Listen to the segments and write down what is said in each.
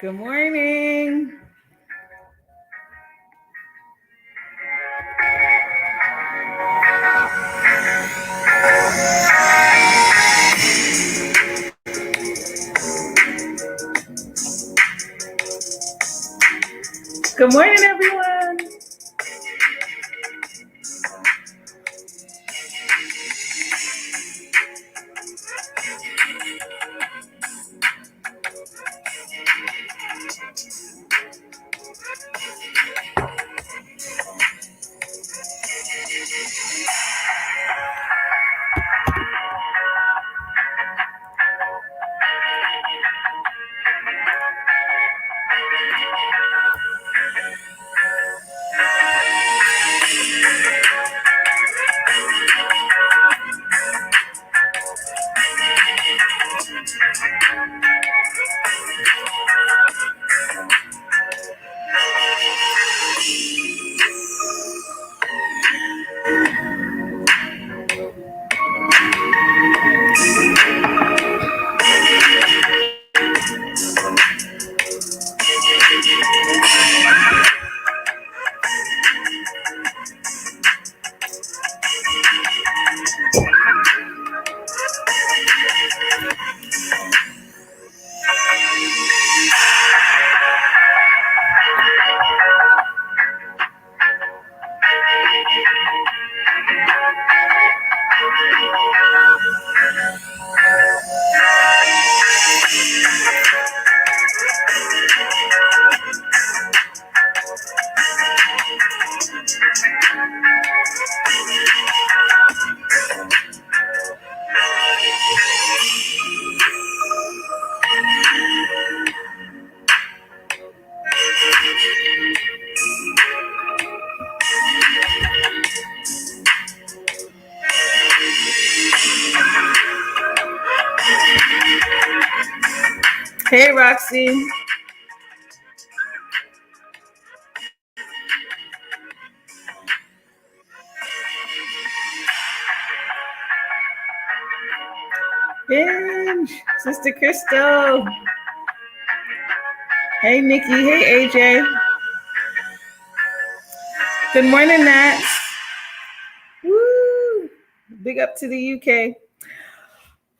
Good morning. Good morning, everyone. Hey, Roxy. Binge. Sister Crystal. Hey, Nikki. Hey, AJ. Good morning, Nat. Woo! Big up to the UK.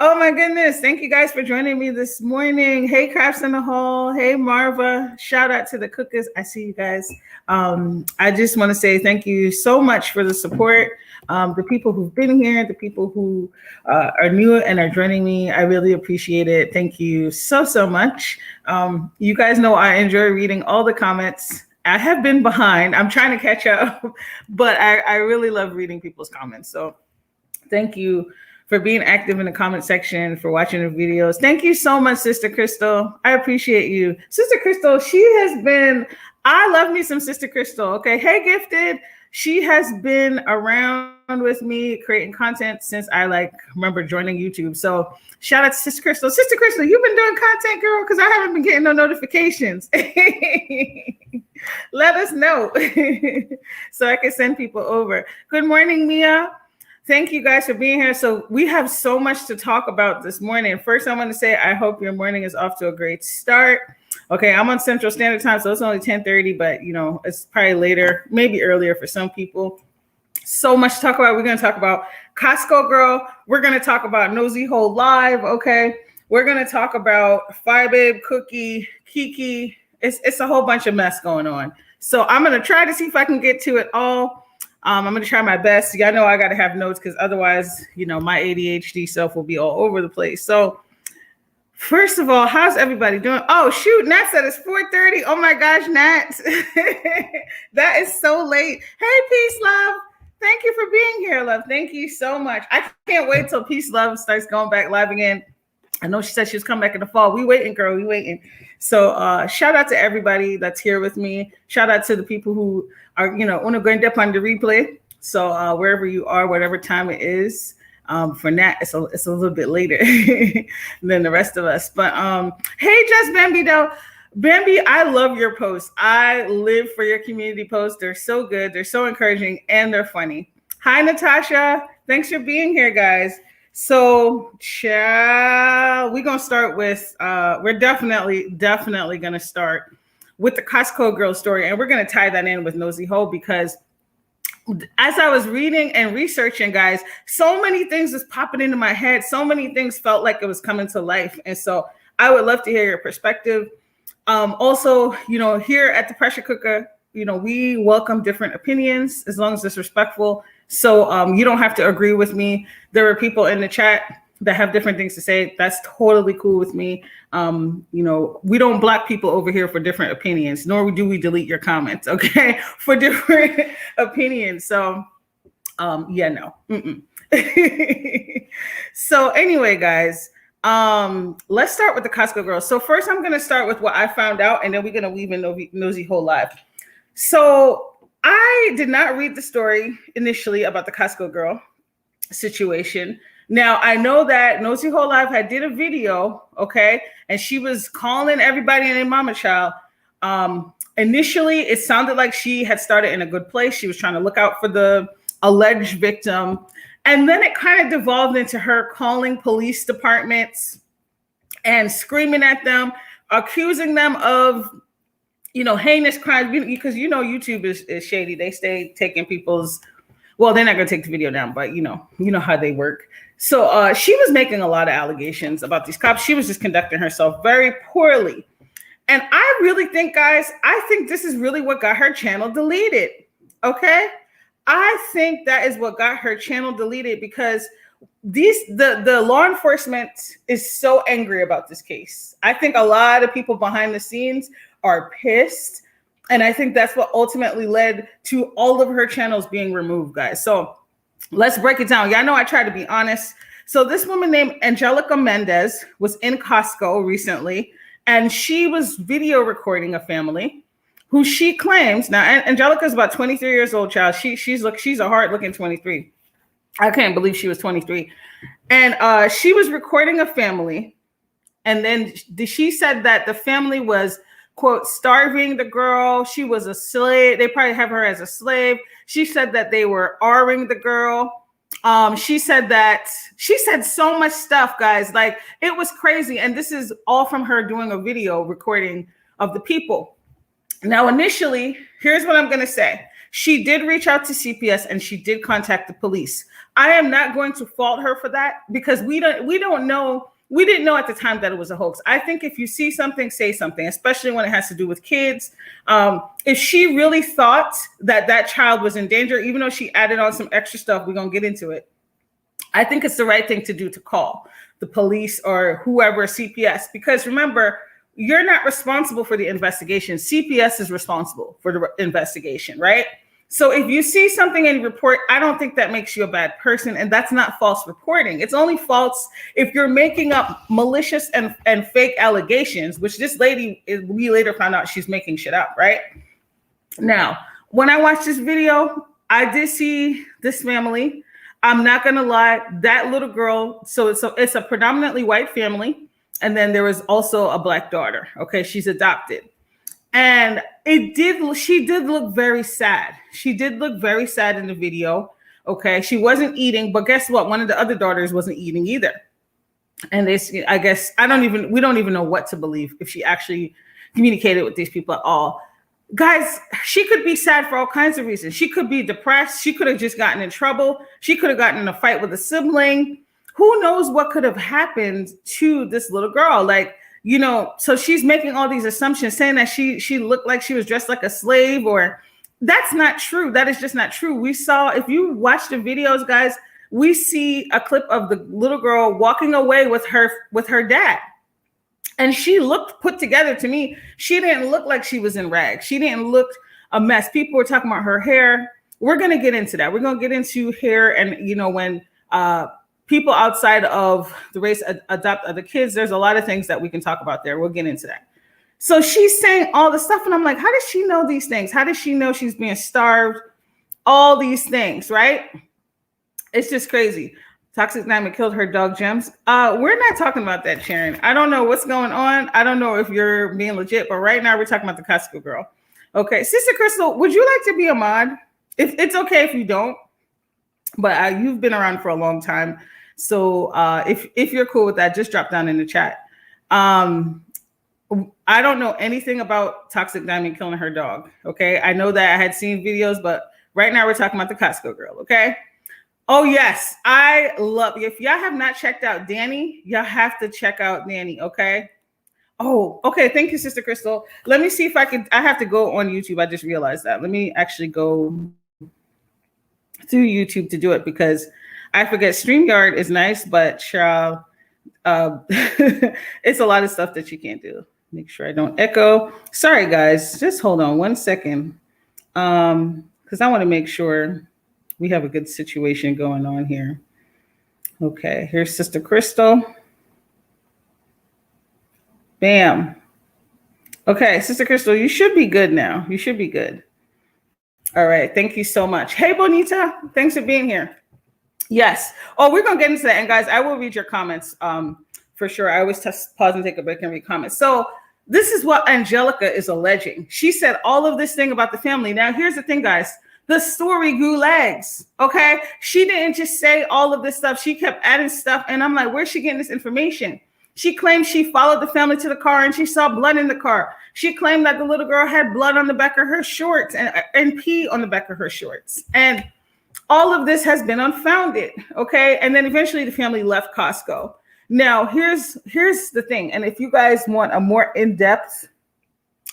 Oh my goodness. Thank you guys for joining me this morning. Hey, Crafts in the Hall. Hey, Marva. Shout out to the cookers. I see you guys. I just want to say thank you so much for the support. The people who've been here, the people who are new and are joining me, I really appreciate it. Thank you so much. You guys know I enjoy reading all the comments. I have been behind. I'm trying to catch up, but I really love reading people's comments. So thank you for being active in the comment section, for watching the videos. Thank you so much, Sister Crystal. I appreciate you. Sister Crystal, I love me some Sister Crystal, okay? Hey, Gifted. She has been around with me creating content since I remember joining YouTube. So shout out to Sister Crystal. Sister Crystal, you've been doing content, girl, because I haven't been getting no notifications. Let us know so I can send people over. Good morning, Mia. Thank you guys for being here. So we have so much to talk about this morning. First, I want to say I hope your morning is off to a great start. Okay, I'm on Central Standard Time, so it's only 10:30, but it's probably later, maybe earlier for some people. So much to talk about. We're going to talk about Costco Girl. We're going to talk about Nosy Hoe Live. Okay, we're going to talk about Fi Babe, Cookie, Kiki. It's a whole bunch of mess going on. So I'm going to try to see if I can get to it all. I'm going to try my best. Y'all know I got to have notes because otherwise, my ADHD self will be all over the place. So first of all, how's everybody doing? Oh, shoot. Nat said it's 4:30. Oh, my gosh, Nat. That is so late. Hey, Peace Love. Thank you for being here, love. Thank you so much. I can't wait till Peace Love starts going back live again. I know she said she was coming back in the fall. We waiting, girl. We waiting. So shout out to everybody that's here with me. Shout out to the people who are, want to go and dip on the replay. So wherever you are, whatever time it is, for Nat, it's a little bit later than the rest of us. But hey, Just Bambi though. Bambi, I love your posts. I live for your community posts. They're so good. They're so encouraging and they're funny. Hi, Natasha. Thanks for being here, guys. So, we we're gonna start with we're definitely gonna start with the Costco girl story, and we're gonna tie that in with Nosy Hoe because as I was reading and researching, guys, so many things was popping into my head. So many things felt like it was coming to life. And so I would love to hear your perspective. Also, you know, here at the Pressure Cooker, you know, we welcome different opinions as long as it's respectful. So you don't have to agree with me. There are people in the chat that have different things to say. That's totally cool with me. You know, we don't block people over here for different opinions, nor do we delete your comments, okay, for different opinions. So, yeah, no. So anyway, guys, let's start with the Costco girls. So first, I'm going to start with what I found out, and then we're going to weave in Nosy Hoe live. So I did not read the story initially about the Costco girl situation. Now, I know that Nosy Hoe Live had did a video, okay, and she was calling everybody and their mama child. Initially, it sounded like she had started in a good place. She was trying to look out for the alleged victim. And then it kind of devolved into her calling police departments and screaming at them, accusing them of, you know, heinous crimes, because, you know, YouTube is shady. They stay taking people's, well, they're not going to take the video down, but you know how they work. So she was making a lot of allegations about these cops. She was just conducting herself very poorly. And I really think, guys, I think this is really what got her channel deleted. Okay. I think that is what got her channel deleted because the law enforcement is so angry about this case. I think a lot of people behind the scenes are pissed. And I think that's what ultimately led to all of her channels being removed, guys. So let's break it down. Y'all know I try to be honest. So this woman named Angelica Mendez was in Costco recently, and she was video recording a family who she claims, now Angelica is about 23 years old, child. She's a hard looking 23. I can't believe she was 23. And she was recording a family. And then she said that the family was, quote, starving the girl. She was a slave. They probably have her as a slave. She said that they were R-ing the girl. She said so much stuff, guys. Like, it was crazy. And this is all from her doing a video recording of the people. Now, initially, here's what I'm going to say. She did reach out to CPS and she did contact the police. I am not going to fault her for that because we don't know. We didn't know at the time that it was a hoax. I think if you see something, say something, especially when it has to do with kids. If she really thought that that child was in danger, even though she added on some extra stuff, we're going to get into it. I think it's the right thing to do to call the police or whoever, CPS, because remember, you're not responsible for the investigation. CPS is responsible for the investigation, right? So if you see something and report, I don't think that makes you a bad person. And that's not false reporting. It's only false if you're making up malicious and fake allegations, which this lady, we later found out she's making shit up, right? Now, when I watched this video, I did see this family. I'm not going to lie, that little girl, so it's a predominantly white family. And then there was also a black daughter. Okay, she's adopted. And she did look very sad. She did look very sad in the video. Okay. She wasn't eating, but guess what? One of the other daughters wasn't eating either. And I guess, we don't even know what to believe if she actually communicated with these people at all. Guys, she could be sad for all kinds of reasons. She could be depressed. She could have just gotten in trouble. She could have gotten in a fight with a sibling. Who knows what could have happened to this little girl? Like, you know, so she's making all these assumptions, saying that she looked like she was dressed like a slave, or that's not true. That is just not true. We saw, if you watch the videos, guys, we see a clip of the little girl walking away with her dad. And she looked put together to me. She didn't look like she was in rags. She didn't look a mess. People were talking about her hair. We're going to get into that. We're going to get into hair. And, you know, when people outside of the race adopt other kids, there's a lot of things that we can talk about there. We'll get into that. So she's saying all the stuff. And I'm like, how does she know these things? How does she know she's being starved? All these things, right? It's just crazy. Toxic Diamond killed her dog Gems. We're not talking about that, Sharon. I don't know what's going on. I don't know if you're being legit, but right now we're talking about the Costco girl. Okay, Sister Crystal, would you like to be a mod? If it's okay if you don't, but you've been around for a long time. So if you're cool with that, just drop down in the chat. I don't know anything about Toxic Diamond killing her dog. Okay. I know that I had seen videos, but right now we're talking about the Costco girl. Okay. Oh, yes. I love, if y'all have not checked out Danny, y'all have to check out Danny. Okay. Oh, okay. Thank you, Sister Crystal. Let me see if I have to go on YouTube. I just realized that. Let me actually go through YouTube to do it because I forget StreamYard is nice, but child, it's a lot of stuff that you can't do. Make sure I don't echo. Sorry, guys. Just hold on 1 second. Because I want to make sure we have a good situation going on here. Okay, here's Sister Crystal. Bam. Okay, Sister Crystal, you should be good now. You should be good. All right, thank you so much. Hey, Bonita, thanks for being here. Yes. Oh, we're going to get into that. And guys, I will read your comments for sure. I always pause and take a break and read comments. So this is what Angelica is alleging. She said all of this thing about the family. Now, here's the thing, guys. The story grew legs, okay? She didn't just say all of this stuff. She kept adding stuff. And I'm like, where's she getting this information? She claimed she followed the family to the car and she saw blood in the car. She claimed that the little girl had blood on the back of her shorts and pee on the back of her shorts. And all of this has been unfounded, okay? And then eventually the family left Costco. Now, here's the thing. And if you guys want a more in-depth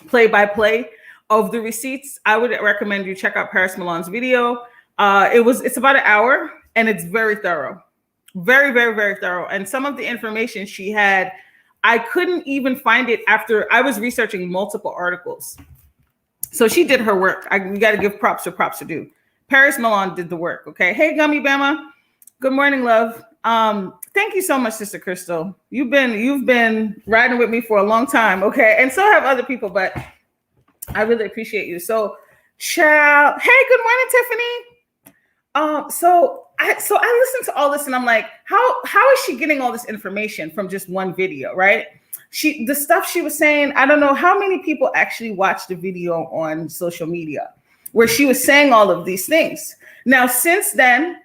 play-by-play of the receipts, I would recommend you check out Paris Milan's video. It's about an hour and it's very thorough. Very, very, very thorough. And some of the information she had, I couldn't even find it after I was researching multiple articles. So she did her work. We got to give props where props are due. Paris Milan did the work. Okay. Hey, Gummy Bama. Good morning, love. Thank you so much, Sister Crystal. You've been riding with me for a long time. Okay. And so have other people, but I really appreciate you. So, child. Hey, good morning, Tiffany. So I listened to all this and I'm like, how is she getting all this information from just one video, right? The stuff she was saying, I don't know how many people actually watched the video on social media where she was saying all of these things. Now, since then,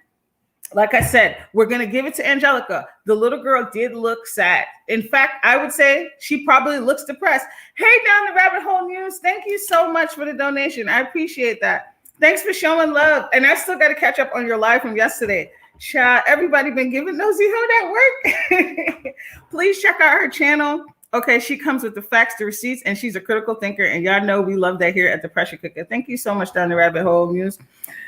like I said, we're going to give it to Angelica. The little girl did look sad. In fact, I would say she probably looks depressed. Hey, Down the Rabbit Hole News, thank you so much for the donation. I appreciate that. Thanks for showing love. And I still got to catch up on your live from yesterday. Child, everybody been giving Nosy Hoe that work. Please check out her channel. Okay, she comes with the facts, the receipts, and she's a critical thinker. And y'all know we love that here at the Pressure Cooker. Thank you so much, Down the Rabbit Hole News.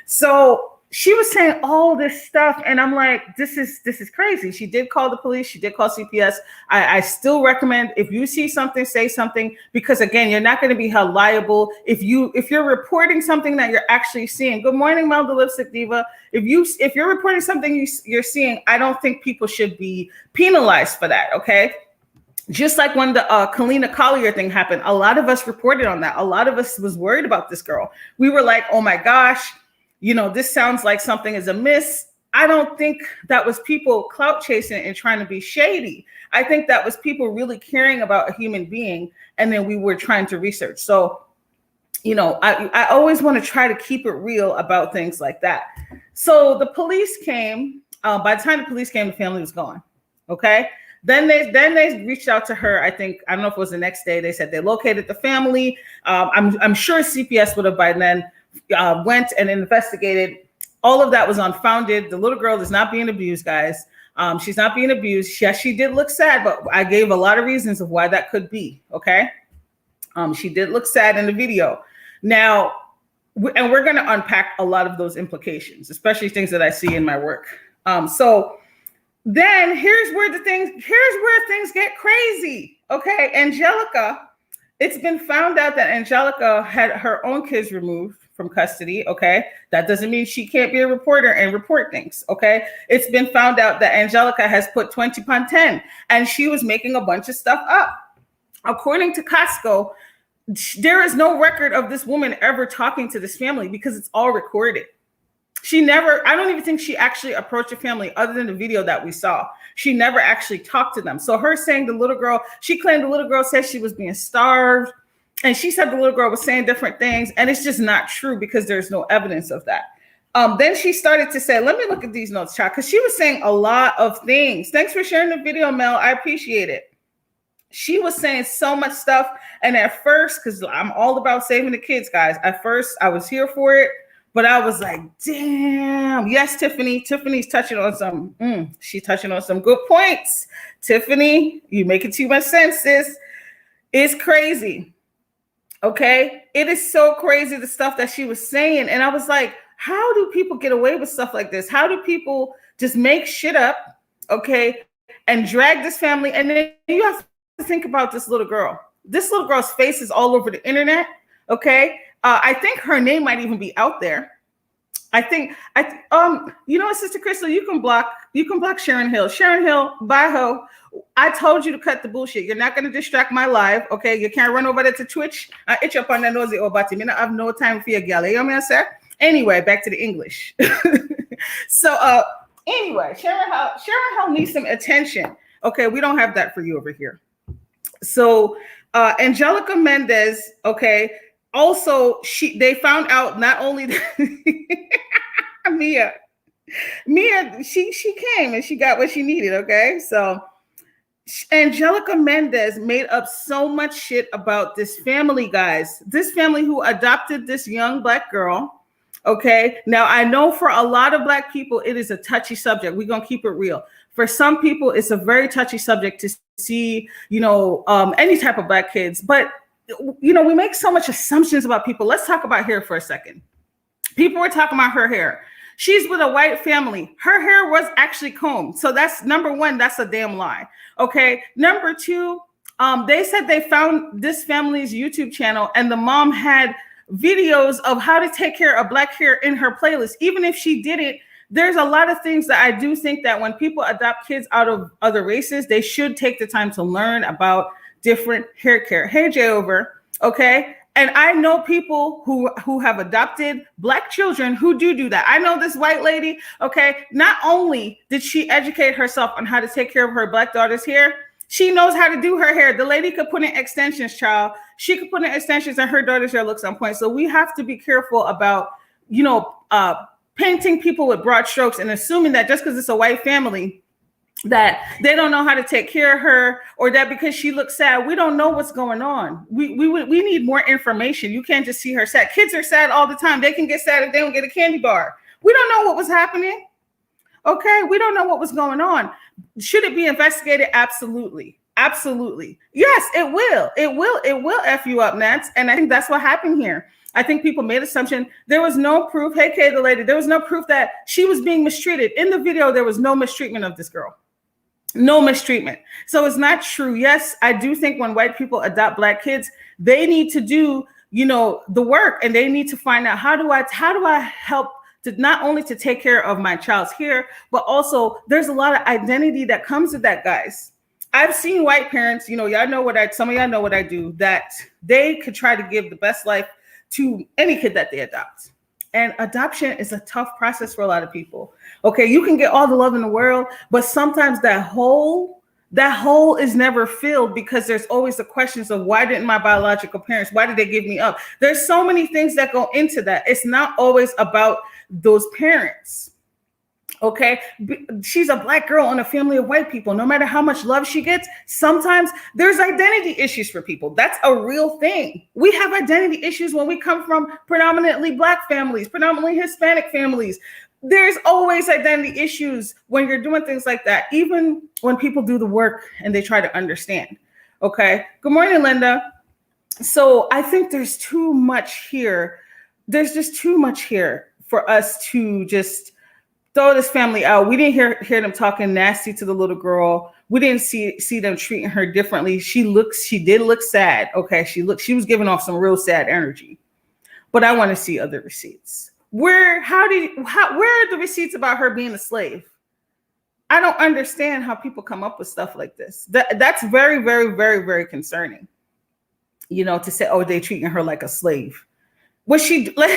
So she was saying all this stuff, and I'm like, this is crazy. She did call the police. She did call CPS. I still recommend if you see something, say something, because again, you're not going to be held liable if you're reporting something that you're actually seeing. Good morning, Mel the Lipstick Diva. If you're reporting something you're seeing, I don't think people should be penalized for that. Okay. Just like when the Kalina Collier thing happened, a lot of us reported on that. A lot of us was worried about this girl. We were like, oh my gosh, this sounds like something is amiss. I don't think that was people clout chasing and trying to be shady. I think that was people really caring about a human being. And then we were trying to research. So, I always want to try to keep it real about things like that. So the police came. By the time the police came, the family was gone. Okay. Then they reached out to her. I don't know if it was the next day. They said they located the family. I'm sure CPS would have by then went and investigated. All of that was unfounded. The little girl is not being abused, guys. She's not being abused. Yes, she did look sad, but I gave a lot of reasons of why that could be. Okay. She did look sad in the video. Now, and we're going to unpack a lot of those implications, especially things that I see in my work. So then here's where things get crazy. Okay. Angelica, it's been found out that Angelica had her own kids removed from custody. Okay. That doesn't mean she can't be a reporter and report things. Okay. It's been found out that Angelica has put 20 upon 10 and she was making a bunch of stuff up. According to Costco, there is no record of this woman ever talking to this family because it's all recorded. I don't even think she actually approached the family other than the video that we saw. She never actually talked to them. So her saying she claimed the little girl said she was being starved. And she said the little girl was saying different things. And it's just not true because there's no evidence of that. Then she started to say, let me look at these notes, child, because she was saying a lot of things. Thanks for sharing the video, Mel. I appreciate it. She was saying so much stuff. And at first, because I'm all about saving the kids, guys. At first, I was here for it. But I was like, damn. Yes, Tiffany. Tiffany's touching on some. She's touching on some good points. Tiffany, you making too much sense, sis. It's crazy. Okay? It is so crazy, the stuff that she was saying. And I was like, how do people get away with stuff like this? How do people just make shit up, okay, and drag this family? And then you have to think about this little girl. This little girl's face is all over the internet, okay? I think her name might even be out there. You know what, Sister Crystal, you can block Sharon Hill. Sharon Hill, bye ho. I told you to cut the bullshit. You're not going to distract my live, okay? You can't run over there to Twitch. Itch up on the Nosy Hoe, but I have no time for your gal. You know what I'm saying? Anyway, back to the English. So, anyway, Sharon Hill needs some attention. Okay, we don't have that for you over here. So, Angelica Mendez, okay, also they found out not only that Mia, she came and she got what she needed, okay? So, Angelica Mendez made up so much shit about this family, guys. This family who adopted this young Black girl. Okay. Now, I know for a lot of Black people, it is a touchy subject. We're going to keep it real. For some people, it's a very touchy subject to see, any type of Black kids. But, we make so much assumptions about people. Let's talk about hair for a second. People were talking about her hair. She's with a white family. Her hair was actually combed. So that's number one. That's a damn lie. Okay. Number two, they said they found this family's YouTube channel and the mom had videos of how to take care of Black hair in her playlist. Even if she did it, there's a lot of things that I do think that when people adopt kids out of other races, they should take the time to learn about different hair care. Hey, Jay over. Okay. And I know people who have adopted Black children who do that. I know this white lady. Okay. Not only did she educate herself on how to take care of her Black daughter's hair, she knows how to do her hair. The lady could put in extensions, child. She could put in extensions and her daughter's hair looks on point. So we have to be careful about, painting people with broad strokes and assuming that just because it's a white family that they don't know how to take care of her, or that because she looks sad, we don't know what's going on. We need more information. You can't just see her sad. Kids are sad all the time. They can get sad if they don't get a candy bar. We don't know what was happening. Okay, we don't know what was going on. Should it be investigated? Absolutely. Absolutely. Yes, it will. It will F you up, Nats. And I think that's what happened here. I think people made assumption. There was no proof. Hey, Kay, the lady, there was no proof that she was being mistreated. In the video, there was no mistreatment of this girl. No mistreatment. So it's not true. Yes, I do think when white people adopt Black kids, they need to do, the work, and they need to find out how do I help to not only to take care of my child's hair, but also there's a lot of identity that comes with that, guys. I've seen white parents, some of y'all know what I do, that they could try to give the best life to any kid that they adopt. And adoption is a tough process for a lot of people. Okay, you can get all the love in the world, but sometimes that hole is never filled because there's always the questions of why didn't my biological parents, why did they give me up? There's so many things that go into that. It's not always about those parents. Okay, she's a Black girl in a family of white people. No matter how much love she gets, sometimes there's identity issues for people. That's a real thing. We have identity issues when we come from predominantly Black families, predominantly Hispanic families. There's always identity issues when you're doing things like that, even when people do the work and they try to understand. Okay, good morning, Linda. So I think there's too much here. There's just too much here for us to just throw this family out. We didn't hear them talking nasty to the little girl. We didn't see them treating her differently. She did look sad. Okay, she was giving off some real sad energy. But I want to see other receipts. Where are the receipts about her being a slave? I don't understand how people come up with stuff like this. That's very, very, very, very concerning. To say, oh, they treating her like a slave. Was she like,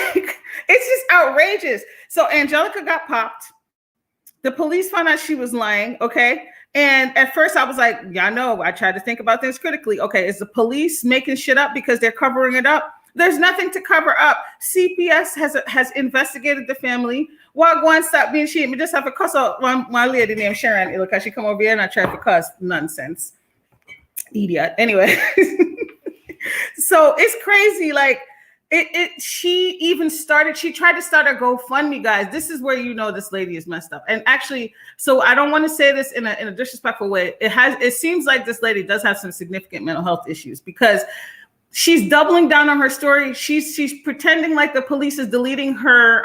it's just outrageous. So Angelica got popped. The police found out she was lying. Okay. And at first I was like, I tried to think about things critically. Okay. Is the police making shit up because they're covering it up? There's nothing to cover up. CPS has investigated the family. While going stop being cheated, we just have to cuss out one lady named Sharon because she come over here and I try to cuss nonsense. Idiot. Anyway. So it's crazy. Like she tried to start a GoFundMe, guys. This is where you know this lady is messed up. And actually, so I don't want to say this in a disrespectful way. It seems like this lady does have some significant mental health issues because she's doubling down on her story. She's pretending like the police is deleting her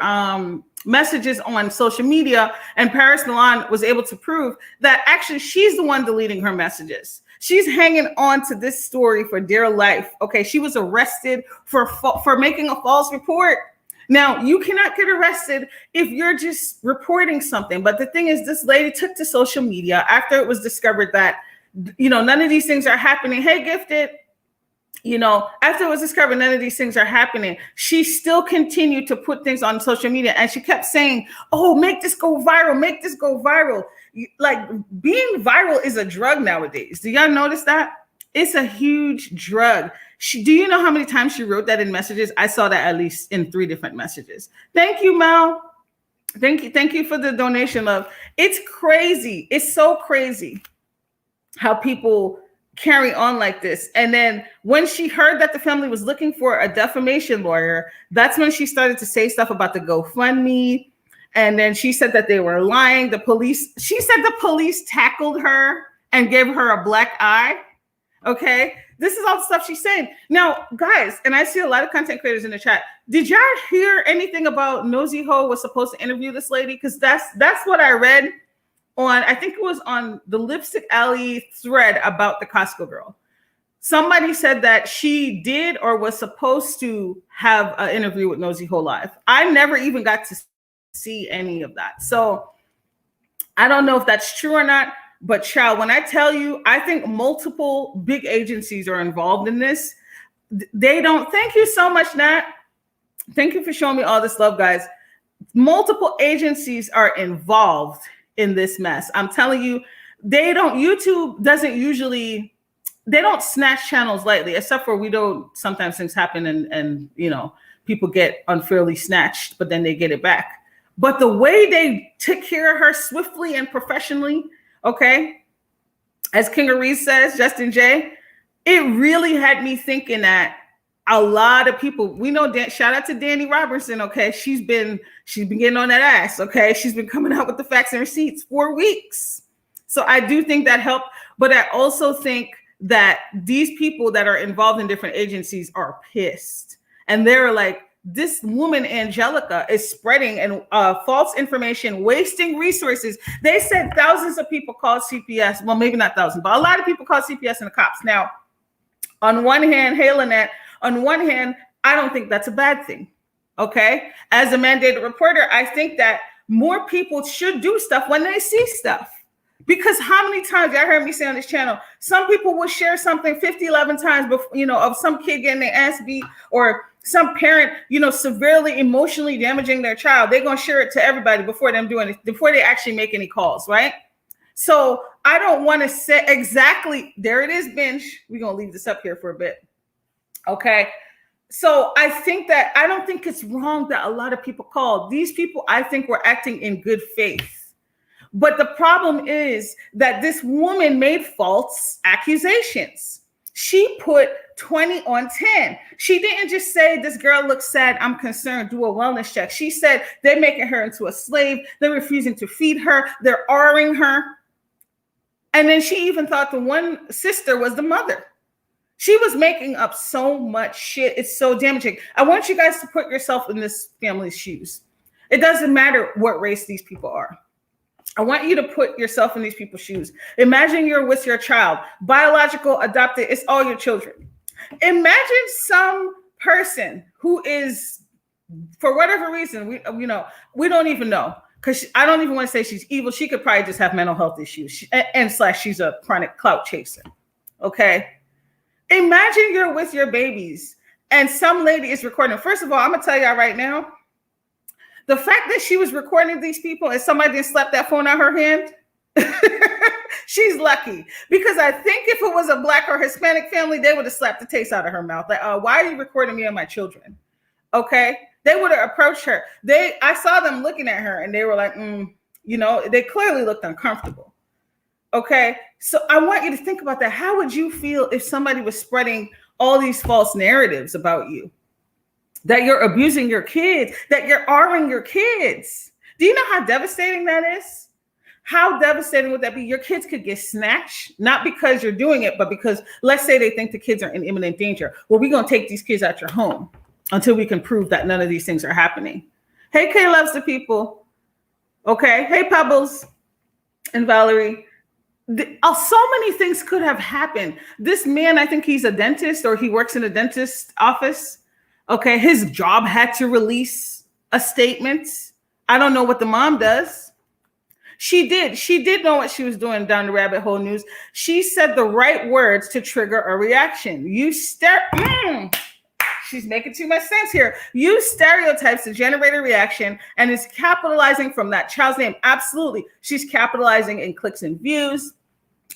messages on social media, and Paris Milan was able to prove that actually she's the one deleting her messages. She's hanging on to this story for dear life. Okay, she was arrested for making a false report. Now, you cannot get arrested if you're just reporting something. But the thing is, this lady took to social media after it was discovered that, none of these things are happening. Hey, Gifted. After it was discovered none of these things are happening, she still continued to put things on social media. And she kept saying, oh, make this go viral, make this go viral. Like, being viral is a drug nowadays. Do y'all notice that? It's a huge drug. Do you know how many times she wrote that in messages? I saw that at least in 3 different messages. Thank you, Mel. Thank you for the donation, love. It's crazy. It's so crazy how people carry on like this. And then when she heard that the family was looking for a defamation lawyer, that's when she started to say stuff about the GoFundMe. And then she said that they were lying. She said the police tackled her and gave her a black eye. Okay. This is all the stuff she's saying. Now, guys, and I see a lot of content creators in the chat. Did y'all hear anything about Nosy Hoe was supposed to interview this lady? Because that's what I read on, I think it was on the Lipstick Alley thread about the Costco girl. Somebody said that she did or was supposed to have an interview with Nosy Hoe live. I never even got to see any of that. So I don't know if that's true or not, but child, when I tell you, I think multiple big agencies are involved in this. They don't. Thank you so much, Nat. Thank you for showing me all this love, guys. Multiple agencies are involved in this mess. I'm telling you, YouTube doesn't usually, they don't snatch channels lightly, except for sometimes things happen and people get unfairly snatched, but then they get it back. But the way they took care of her swiftly and professionally, okay, as King Reese says, Justin J, it really had me thinking that a lot of people, we know, shout out to Danny Robertson, okay? She's been getting on that ass, okay? She's been coming out with the facts and receipts for weeks. So I do think that helped, but I also think that these people that are involved in different agencies are pissed. And they're like, this woman, Angelica, is spreading and false information, wasting resources. They said thousands of people called CPS. Well, maybe not thousands, but a lot of people called CPS and the cops. Now, on one hand, hey, Lynette, on one hand, I don't think that's a bad thing, okay? As a mandated reporter, I think that more people should do stuff when they see stuff. Because how many times, y'all heard me say on this channel, some people will share something 50, 11 times before, of some kid getting their ass beat or some parent, severely emotionally damaging their child. They're going to share it to everybody before they actually make any calls, right? So I don't want to say exactly, there it is, Bench. We're going to leave this up here for a bit. Okay. So I don't think it's wrong that a lot of people called. These people, I think, were acting in good faith. But the problem is that this woman made false accusations. She put 20 on 10. She didn't just say, this girl looks sad, I'm concerned, do a wellness check. She said they're making her into a slave. They're refusing to feed her. They're R-ing her. And then she even thought the one sister was the mother. She was making up so much shit. It's so damaging. I want you guys to put yourself in this family's shoes. It doesn't matter what race these people are. I want you to put yourself in these people's shoes. Imagine you're with your child, biological, adopted, it's all your children. Imagine some person who is, for whatever reason, we don't even know, because I don't even want to say she's evil. She could probably just have mental health issues, she's a chronic clout chaser, okay? Imagine you're with your babies and some lady is recording. First of all, I'm going to tell y'all right now, the fact that she was recording these people and somebody didn't slap that phone out her hand She's lucky, because I think if it was a Black or Hispanic family, they would have slapped the taste out of her mouth. Like, why are you recording me and my children? Okay. They would have approached her. I saw them looking at her and they were like, they clearly looked uncomfortable. Okay. So I want you to think about that. How would you feel if somebody was spreading all these false narratives about you? That you're abusing your kids, that you're R-ing your kids. Do you know how devastating that is? How devastating would that be? Your kids could get snatched, not because you're doing it, but because, let's say they think the kids are in imminent danger. Well, we're going to take these kids out your home until we can prove that none of these things are happening. Hey, Kay loves the people. Okay. Hey, Pebbles and Valerie. So many things could have happened. This man, I think he's a dentist, or he works in a dentist's office. Okay. His job had to release a statement. I don't know what the mom does. She did know what she was doing down the rabbit hole news. She said the right words to trigger a reaction. She's making too much sense here. Use stereotypes to generate a reaction, and is capitalizing from that child's name. Absolutely. She's capitalizing in clicks and views.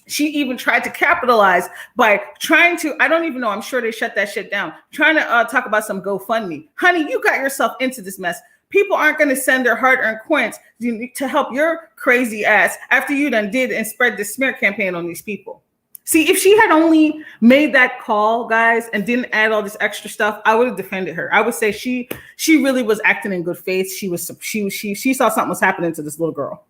She even tried to capitalize by trying to, I don't even know, I'm sure they shut that shit down, trying to talk about some GoFundMe. Honey, you got yourself into this mess. People aren't going to send their hard-earned coins to help your crazy ass after you done did and spread the smear campaign on these people. See, if she had only made that call, guys, and didn't add all this extra stuff, I would have defended her. I would say she really was acting in good faith. She saw something was happening to this little girl.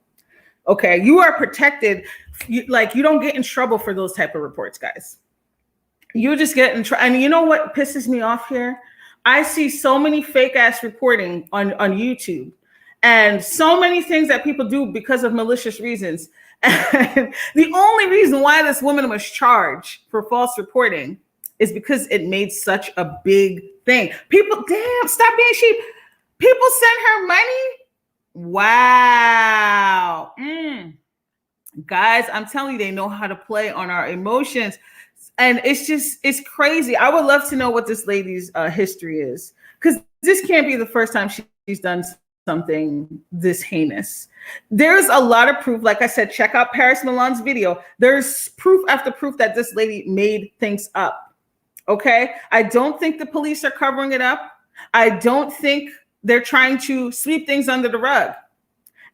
Okay, you are protected. You don't get in trouble for those type of reports, guys. You just get in trouble. And you know what pisses me off here? I see so many fake ass reporting on YouTube, and so many things that people do because of malicious reasons. And the only reason why this woman was charged for false reporting is because it made such a big thing. People, damn, stop being sheep. People send her money. Wow. Guys, I'm telling you, they know how to play on our emotions. And it's crazy. I would love to know what this lady's history is, because this can't be the first time she's done something this heinous. There's a lot of proof. Like I said, check out Paris Milan's video. There's proof after proof that this lady made things up. Okay. I don't think the police are covering it up. I don't think they're trying to sweep things under the rug.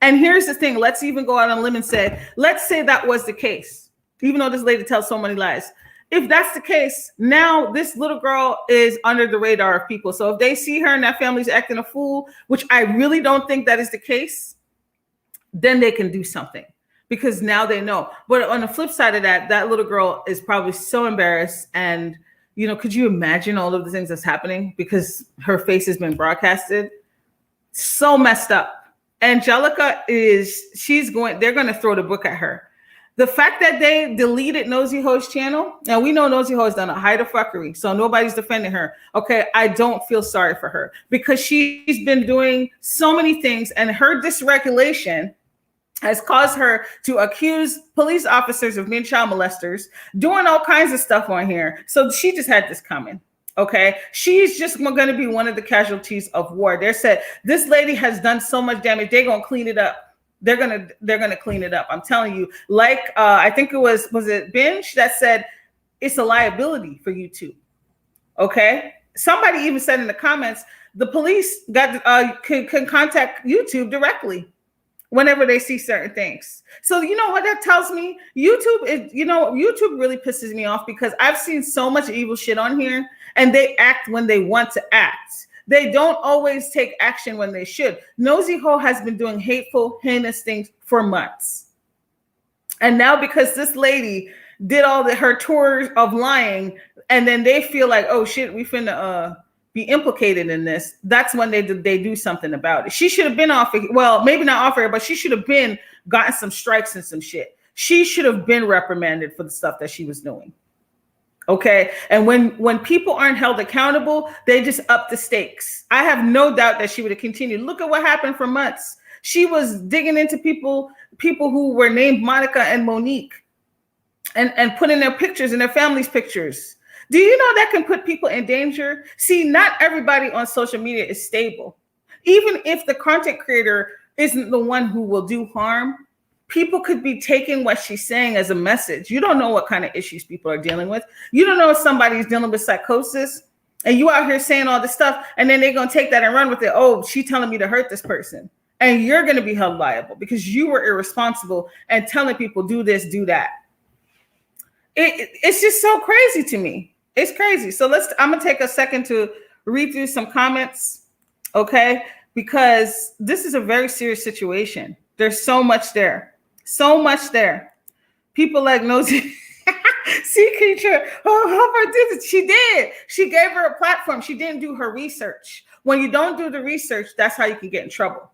And here's the thing. Let's even go out on a limb and say, let's say that was the case, even though this lady tells so many lies. If that's the case, now this little girl is under the radar of people. So if they see her and that family's acting a fool, which I really don't think that is the case, then they can do something, because now they know. But on the flip side of that, that little girl is probably so embarrassed. And, could you imagine all of the things that's happening because her face has been broadcasted? So messed up. Angelica they're going to throw the book at her. The fact that they deleted Nosy Hoe's channel, now we know Nosy Hoe has done a hide of fuckery, so nobody's defending her. Okay, I don't feel sorry for her, because she's been doing so many things, and her dysregulation has caused her to accuse police officers of being child molesters, doing all kinds of stuff on here. So she just had this coming. Okay, she's just going to be one of the casualties of war. They said this lady has done so much damage, they're going to clean it up. They're gonna clean it up. I'm telling you. Like I think it was it Binge that said it's a liability for YouTube. Okay. Somebody even said in the comments the police can contact YouTube directly whenever they see certain things. So you know what that tells me? YouTube really pisses me off, because I've seen so much evil shit on here, and they act when they want to act. They don't always take action when they should. Nosy Hoe has been doing hateful, heinous things for months. And now because this lady did her tours of lying, and then they feel like, oh shit, we finna be implicated in this. That's when they do something about it. She should have been maybe not off air, but she should have been gotten some strikes and some shit. She should have been reprimanded for the stuff that she was doing. Okay. And when people aren't held accountable, they just up the stakes. I have no doubt that she would have continued. Look at what happened for months. She was digging into people who were named Monica and Monique, and putting their pictures and their family's pictures. Do you know that can put people in danger? See, not everybody on social media is stable. Even if the content creator isn't the one who will do harm, people could be taking what she's saying as a message. You don't know what kind of issues people are dealing with. You don't know if somebody's dealing with psychosis and you out here saying all this stuff, and then they're going to take that and run with it. Oh, she's telling me to hurt this person. And you're going to be held liable because you were irresponsible and telling people do this, do that. It's just so crazy to me. It's crazy. So I'm going to take a second to read through some comments, okay? Because this is a very serious situation. There's so much there. So much there. People like Nosy. See, Keisha, hope I did it. She did. She gave her a platform. She didn't do her research. When you don't do the research, that's how you can get in trouble.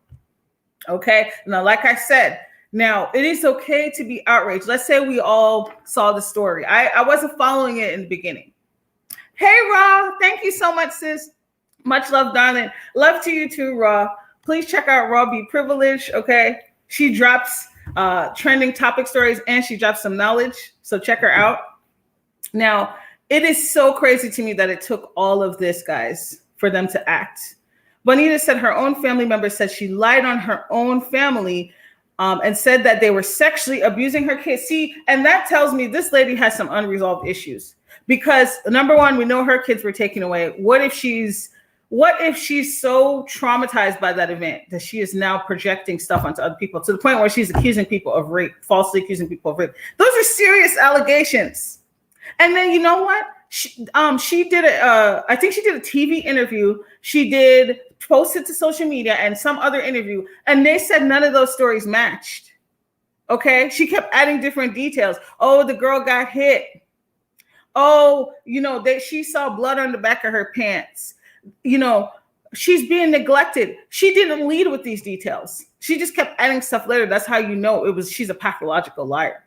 Okay? Now, like I said, now it is okay to be outraged. Let's say we all saw the story. I wasn't following it in the beginning. Hey, Ra. Thank you so much, sis. Much love, darling. Love to you too, Ra. Please check out Raw Be Privileged, okay? She drops trending topic stories and she drops some knowledge. So check her out. Now, it is so crazy to me that it took all of this, guys, for them to act. Bonita said her own family member said she lied on her own family and said that they were sexually abusing her kids. See, and that tells me this lady has some unresolved issues because number one, we know her kids were taken away. What if she's so traumatized by that event that she is now projecting stuff onto other people to the point where she's accusing people of rape, falsely accusing people of rape? Those are serious allegations. And then you know what? She did I think she did a TV interview. She did post it to social media and some other interview, and they said none of those stories matched. Okay, she kept adding different details. Oh, the girl got hit. Oh, she saw blood on the back of her pants. She's being neglected. She didn't lead with these details. She just kept adding stuff later. That's how you know she's a pathological liar.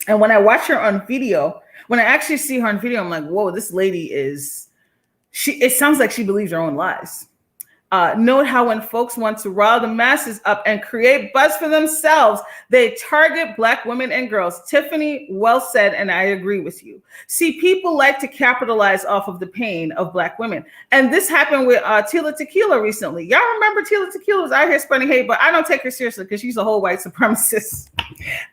And when I watch her on video, when I actually see her on video, I'm like, whoa, this lady it sounds like she believes her own lies. Note how when folks want to rile the masses up and create buzz for themselves, they target Black women and girls. Tiffany, well said, and I agree with you. See, people like to capitalize off of the pain of Black women. And this happened with Chiiile Tequila recently. Y'all remember Chiiile Tequila was out here spreading hate, but I don't take her seriously because she's a whole white supremacist.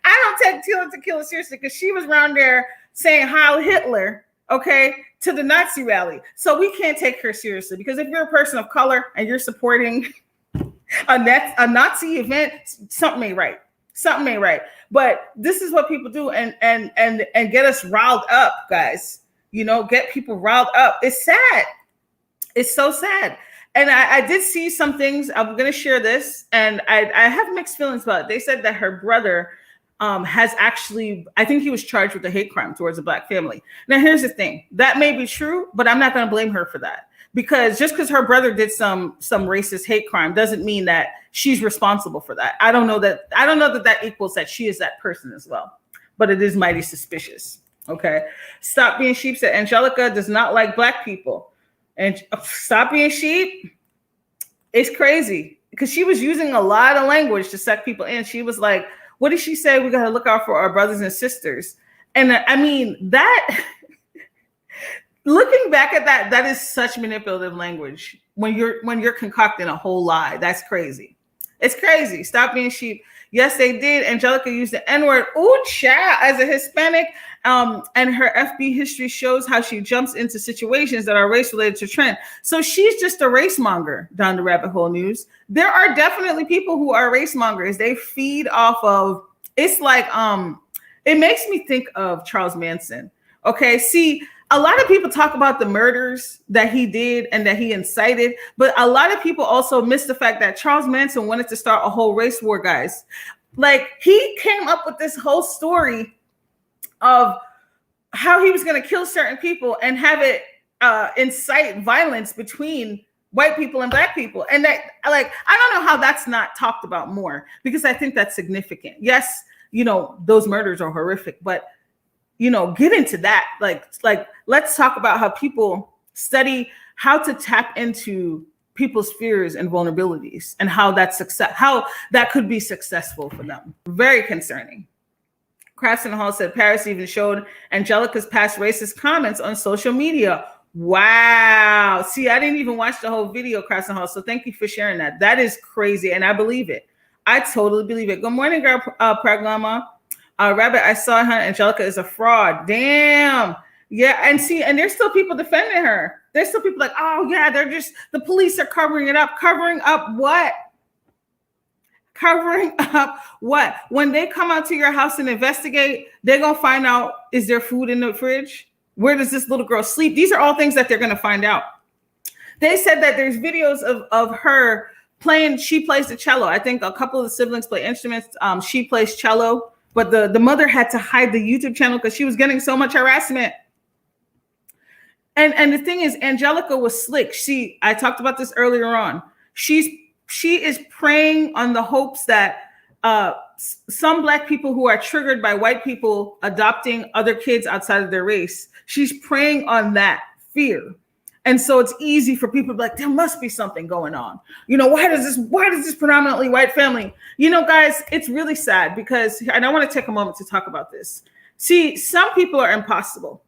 I don't take Chiiile Tequila seriously because she was around there saying Heil Hitler, okay, to the Nazi rally. So we can't take her seriously because if you're a person of color and you're supporting a Nazi event, something ain't right. Something ain't right. But this is what people do and get us riled up, guys. Get people riled up. It's sad. It's so sad. And I did see some things. I'm going to share this, and I have mixed feelings about it. They said that her brother has actually, I think he was charged with a hate crime towards a Black family. Now, here's the thing. That may be true, but I'm not going to blame her for that. Because just because her brother did some racist hate crime doesn't mean that she's responsible for that. I don't know that equals that she is that person as well. But it is mighty suspicious. Okay. Stop being sheep said Angelica does not like Black people. And stop being sheep. It's crazy. Because she was using a lot of language to suck people in. She was like, what did she say? We got to look out for our brothers and sisters. And I mean, that, looking back at that, that is such manipulative language when you're concocting a whole lie. That's crazy. It's crazy. Stop being sheep. Yes, they did. Angelica used the N-word. Ooh, child, as a Hispanic. And her FB history shows how she jumps into situations that are race related to trend. So she's just a race monger down the rabbit hole news. There are definitely people who are race mongers. They feed off of, it's like, it makes me think of Charles Manson. Okay, see, a lot of people talk about the murders that he did and that he incited, but a lot of people also miss the fact that Charles Manson wanted to start a whole race war, guys. Like, he came up with this whole story of how he was going to kill certain people and have it incite violence between white people and Black people. And that, like, I don't know how that's not talked about more, because I think that's significant. Yes, those murders are horrific, but get into that. Like, let's talk about how people study how to tap into people's fears and vulnerabilities and how that could be successful for them. Very concerning. Crafton Hall said Paris even showed Angelica's past racist comments on social media. Wow. See, I didn't even watch the whole video, Crafton Hall. So thank you for sharing that. That is crazy. And I believe it. I totally believe it. Good morning, girl, Praglama. Rabbit, I saw her. Angelica is a fraud. Damn. Yeah, and see, and there's still people defending her. There's still people like, oh yeah, they're just, the police are covering it up. Covering up what? Covering up what? When they come out to your house and investigate, they're gonna find out, is there food in the fridge? Where does this little girl sleep? These are all things that they're gonna find out. They said that there's videos of her playing, she plays the cello. I think a couple of the siblings play instruments. She plays cello, but the mother had to hide the YouTube channel because she was getting so much harassment. And the thing is, Angelica was slick. I talked about this earlier on. She is preying on the hopes that some Black people who are triggered by white people adopting other kids outside of their race, she's preying on that fear. And so it's easy for people to be like, there must be something going on. You know, why does this predominantly white family? You know, guys, it's really sad because, and I want to take a moment to talk about this. See, some people are impossible.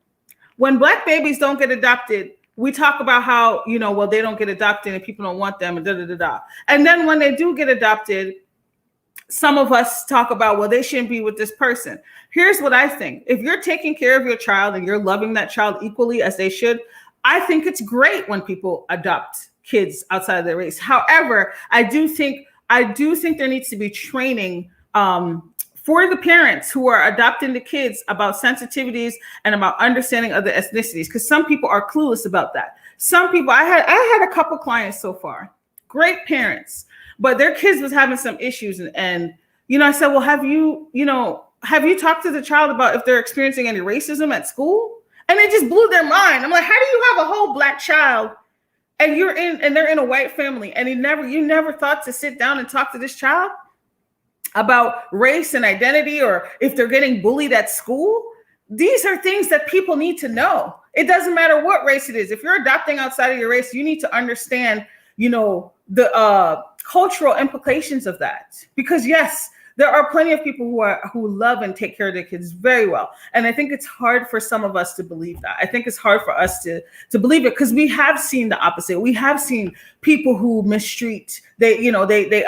When Black babies don't get adopted, we talk about how, you know, well, they don't get adopted and people don't want them and da-da-da-da. And then when they do get adopted, some of us talk about, well, they shouldn't be with this person. Here's what I think. If you're taking care of your child and you're loving that child equally as they should, I think it's great when people adopt kids outside of their race. However, I do think there needs to be training for the parents who are adopting the kids about sensitivities and about understanding other ethnicities, because some people are clueless about that. Some people, I had a couple clients so far, great parents, but their kids was having some issues, and you know, I said, well, have you talked to the child about if they're experiencing any racism at school? And it just blew their mind. I'm like, how do you have a whole Black child and they're in a white family, and you never thought to sit down and talk to this child about race and identity, or if they're getting bullied at school? These are things that people need to know. It doesn't matter what race it is. If you're adopting outside of your race, you need to understand, you know, the cultural implications of that. Because yes, there are plenty of people who love and take care of their kids very well. And I think it's hard for some of us to believe that. I think it's hard for us to believe it because we have seen the opposite. We have seen people who mistreat, they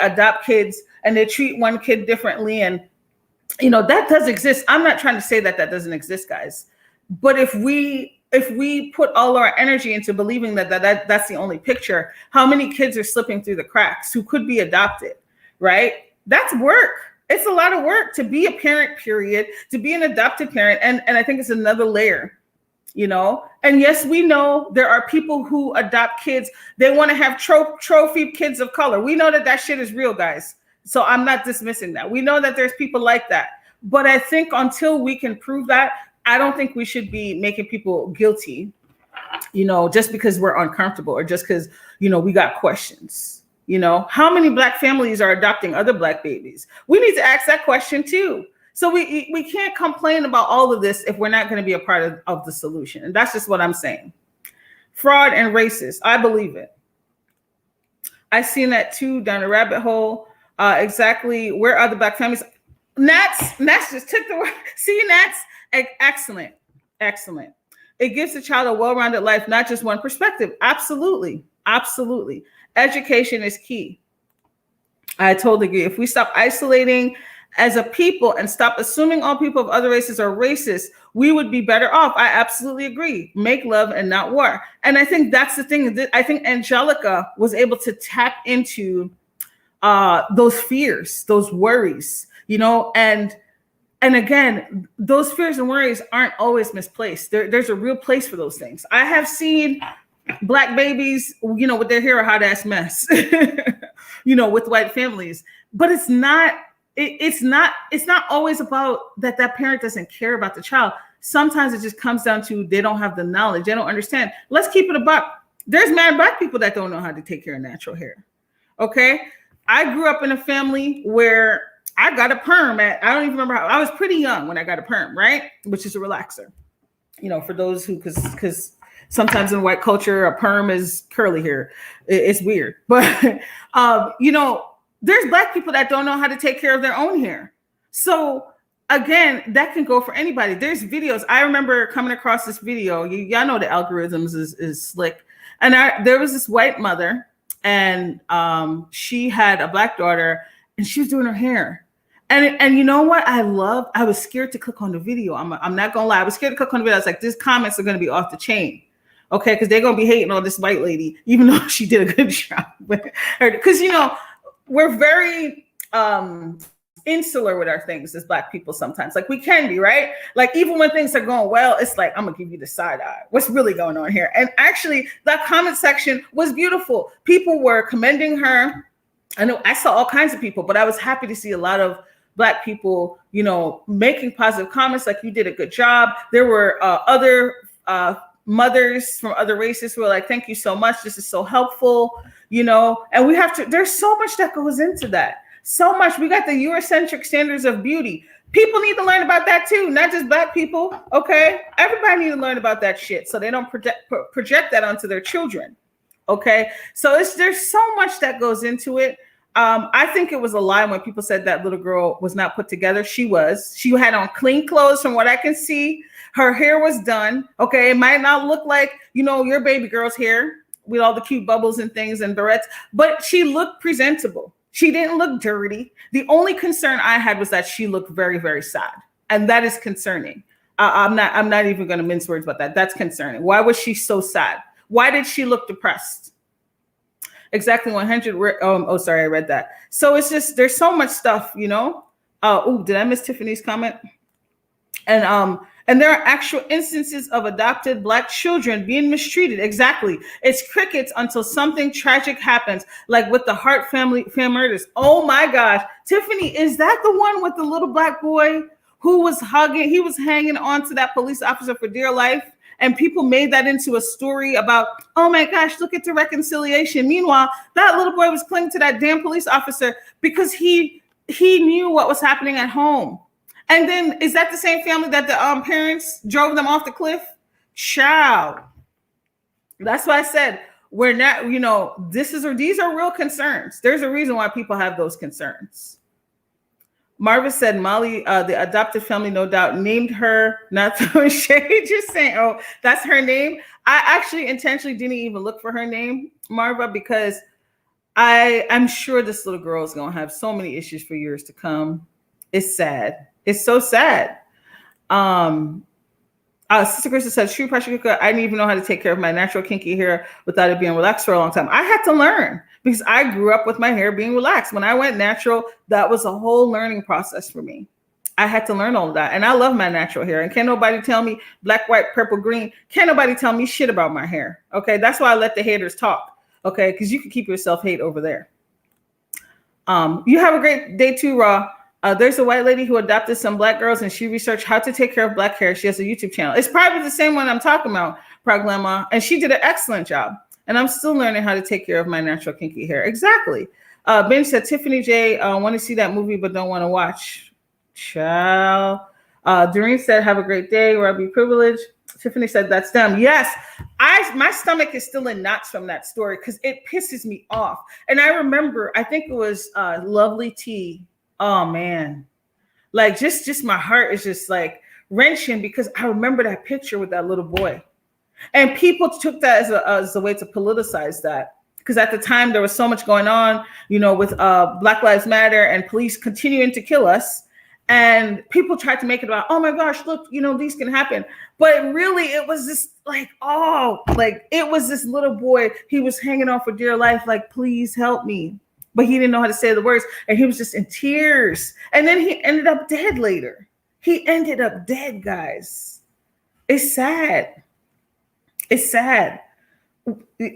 adopt kids and they treat one kid differently. And, you know, that does exist. I'm not trying to say that doesn't exist, guys. But if we put all our energy into believing that's the only picture, how many kids are slipping through the cracks who could be adopted, right? That's work. It's a lot of work to be a parent, period, to be an adopted parent. And I think it's another layer, you know? And yes, we know there are people who adopt kids. They want to have trophy kids of color. We know that shit is real, guys. So I'm not dismissing that. We know that there's people like that. But I think until we can prove that, I don't think we should be making people guilty, you know, just because we're uncomfortable or just because, you know, we got questions. You know, how many Black families are adopting other Black babies? We need to ask that question too. So we can't complain about all of this if we're not going to be a part of the solution. And that's just what I'm saying. Fraud and racist. I believe it. I've seen that too down the rabbit hole. Exactly. Where are the Black families? Nats just took the word. See, Nats? Excellent. Excellent. It gives the child a well-rounded life, not just one perspective. Absolutely. Absolutely. Education is key. I totally agree. If we stop isolating as a people and stop assuming all people of other races are racist, we would be better off. I absolutely agree. Make love and not war. And I think that's the thing. I think Angelica was able to tap into those fears, those worries, you know, and again, those fears and worries aren't always misplaced. There's a real place for those things. I have seen Black babies, you know, with their hair a hot ass mess, you know, with white families. But it's not always about that parent doesn't care about the child. Sometimes it just comes down to they don't have the knowledge. They don't understand. Let's keep it a buck. There's mad Black people that don't know how to take care of natural hair. Okay. I grew up in a family where I got a perm I don't even remember how. I was pretty young when I got a perm, right? Which is a relaxer. You know, for those who, because sometimes in white culture, a perm is curly hair. It's weird. But, you know, there's Black people that don't know how to take care of their own hair. So, again, that can go for anybody. There's videos. I remember coming across this video. Y'all know the algorithms is slick. And there was this white mother, and she had a Black daughter. and she was doing her hair. And you know what I was scared to click on the video. I'm not gonna lie. I was scared to click on the video. I was like, these comments are gonna be off the chain. Okay, because they're gonna be hating on this white lady, even though she did a good job. Because we're very insular with our things as Black people sometimes. Like, we can be, right? Like, even when things are going well, it's like, I'm gonna give you the side eye. What's really going on here? And actually, that comment section was beautiful. People were commending her. I know I saw all kinds of people, but I was happy to see a lot of Black people, making positive comments like, you did a good job. There were other mothers from other races who were like, thank you so much. This is so helpful, and we have to, there's so much that goes into that. So much. We got the Eurocentric standards of beauty. People need to learn about that too, not just Black people. Okay. Everybody need to learn about that shit so they don't project that onto their children. Okay. So there's so much that goes into it. I think it was a lie when people said that little girl was not put together. She had on clean clothes from what I can see. Her hair was done. Okay. It might not look like, your baby girl's hair with all the cute bubbles and things and barrettes, but she looked presentable. She didn't look dirty. The only concern I had was that she looked very, very sad. And that is concerning. I'm not even going to mince words about that. That's concerning. Why was she so sad? Why did she look depressed? Exactly 100. Sorry, I read that. So it's just, there's so much stuff, did I miss Tiffany's comment? And there are actual instances of adopted Black children being mistreated. Exactly. It's crickets until something tragic happens, like with the Hart family murders. Oh my gosh. Tiffany, is that the one with the little Black boy who was he was hanging on to that police officer for dear life? And people made that into a story about, oh my gosh, look at the reconciliation. Meanwhile, that little boy was clinging to that damn police officer because he knew what was happening at home. And then, is that the same family that the parents drove them off the cliff? Child. That's why I said, we're not, these are real concerns. There's a reason why people have those concerns. Marva said Molly, the adopted family, no doubt, named her, not throwing shade, just saying, oh, that's her name. I actually intentionally didn't even look for her name, Marva, because I'm sure this little girl is going to have so many issues for years to come. It's sad. It's so sad. Sister Krista said, true pressure cooker. I didn't even know how to take care of my natural kinky hair without it being relaxed for a long time. I had to learn because I grew up with my hair being relaxed. When I went natural, that was a whole learning process for me. I had to learn all of that. And I love my natural hair. And can't nobody tell me black, white, purple, green. Can't nobody tell me shit about my hair. Okay. That's why I let the haters talk. Okay. Because you can keep your self-hate over there. You have a great day too, Raw. There's a white lady who adopted some Black girls and she researched how to take care of Black hair. She has a YouTube channel. It's probably the same one I'm talking about, Praglema. And she did an excellent job. And I'm still learning how to take care of my natural kinky hair. Exactly. Ben said, Tiffany J, want to see that movie, but don't want to watch. Ciao. Doreen said, have a great day. Robbie Privilege. Tiffany said, that's them. Yes. My stomach is still in knots from that story because it pisses me off. And I remember, I think it was Lovely T. Oh man, like just my heart is just like wrenching because I remember that picture with that little boy, and people took that as a way to politicize that because at the time there was so much going on, with Black Lives Matter and police continuing to kill us, and people tried to make it about, oh my gosh, look, these can happen, but really it was this it was this little boy. He was hanging on for dear life, like please help me. But he didn't know how to say the words. And he was just in tears. And then he ended up dead later. He ended up dead, guys. It's sad. It's sad.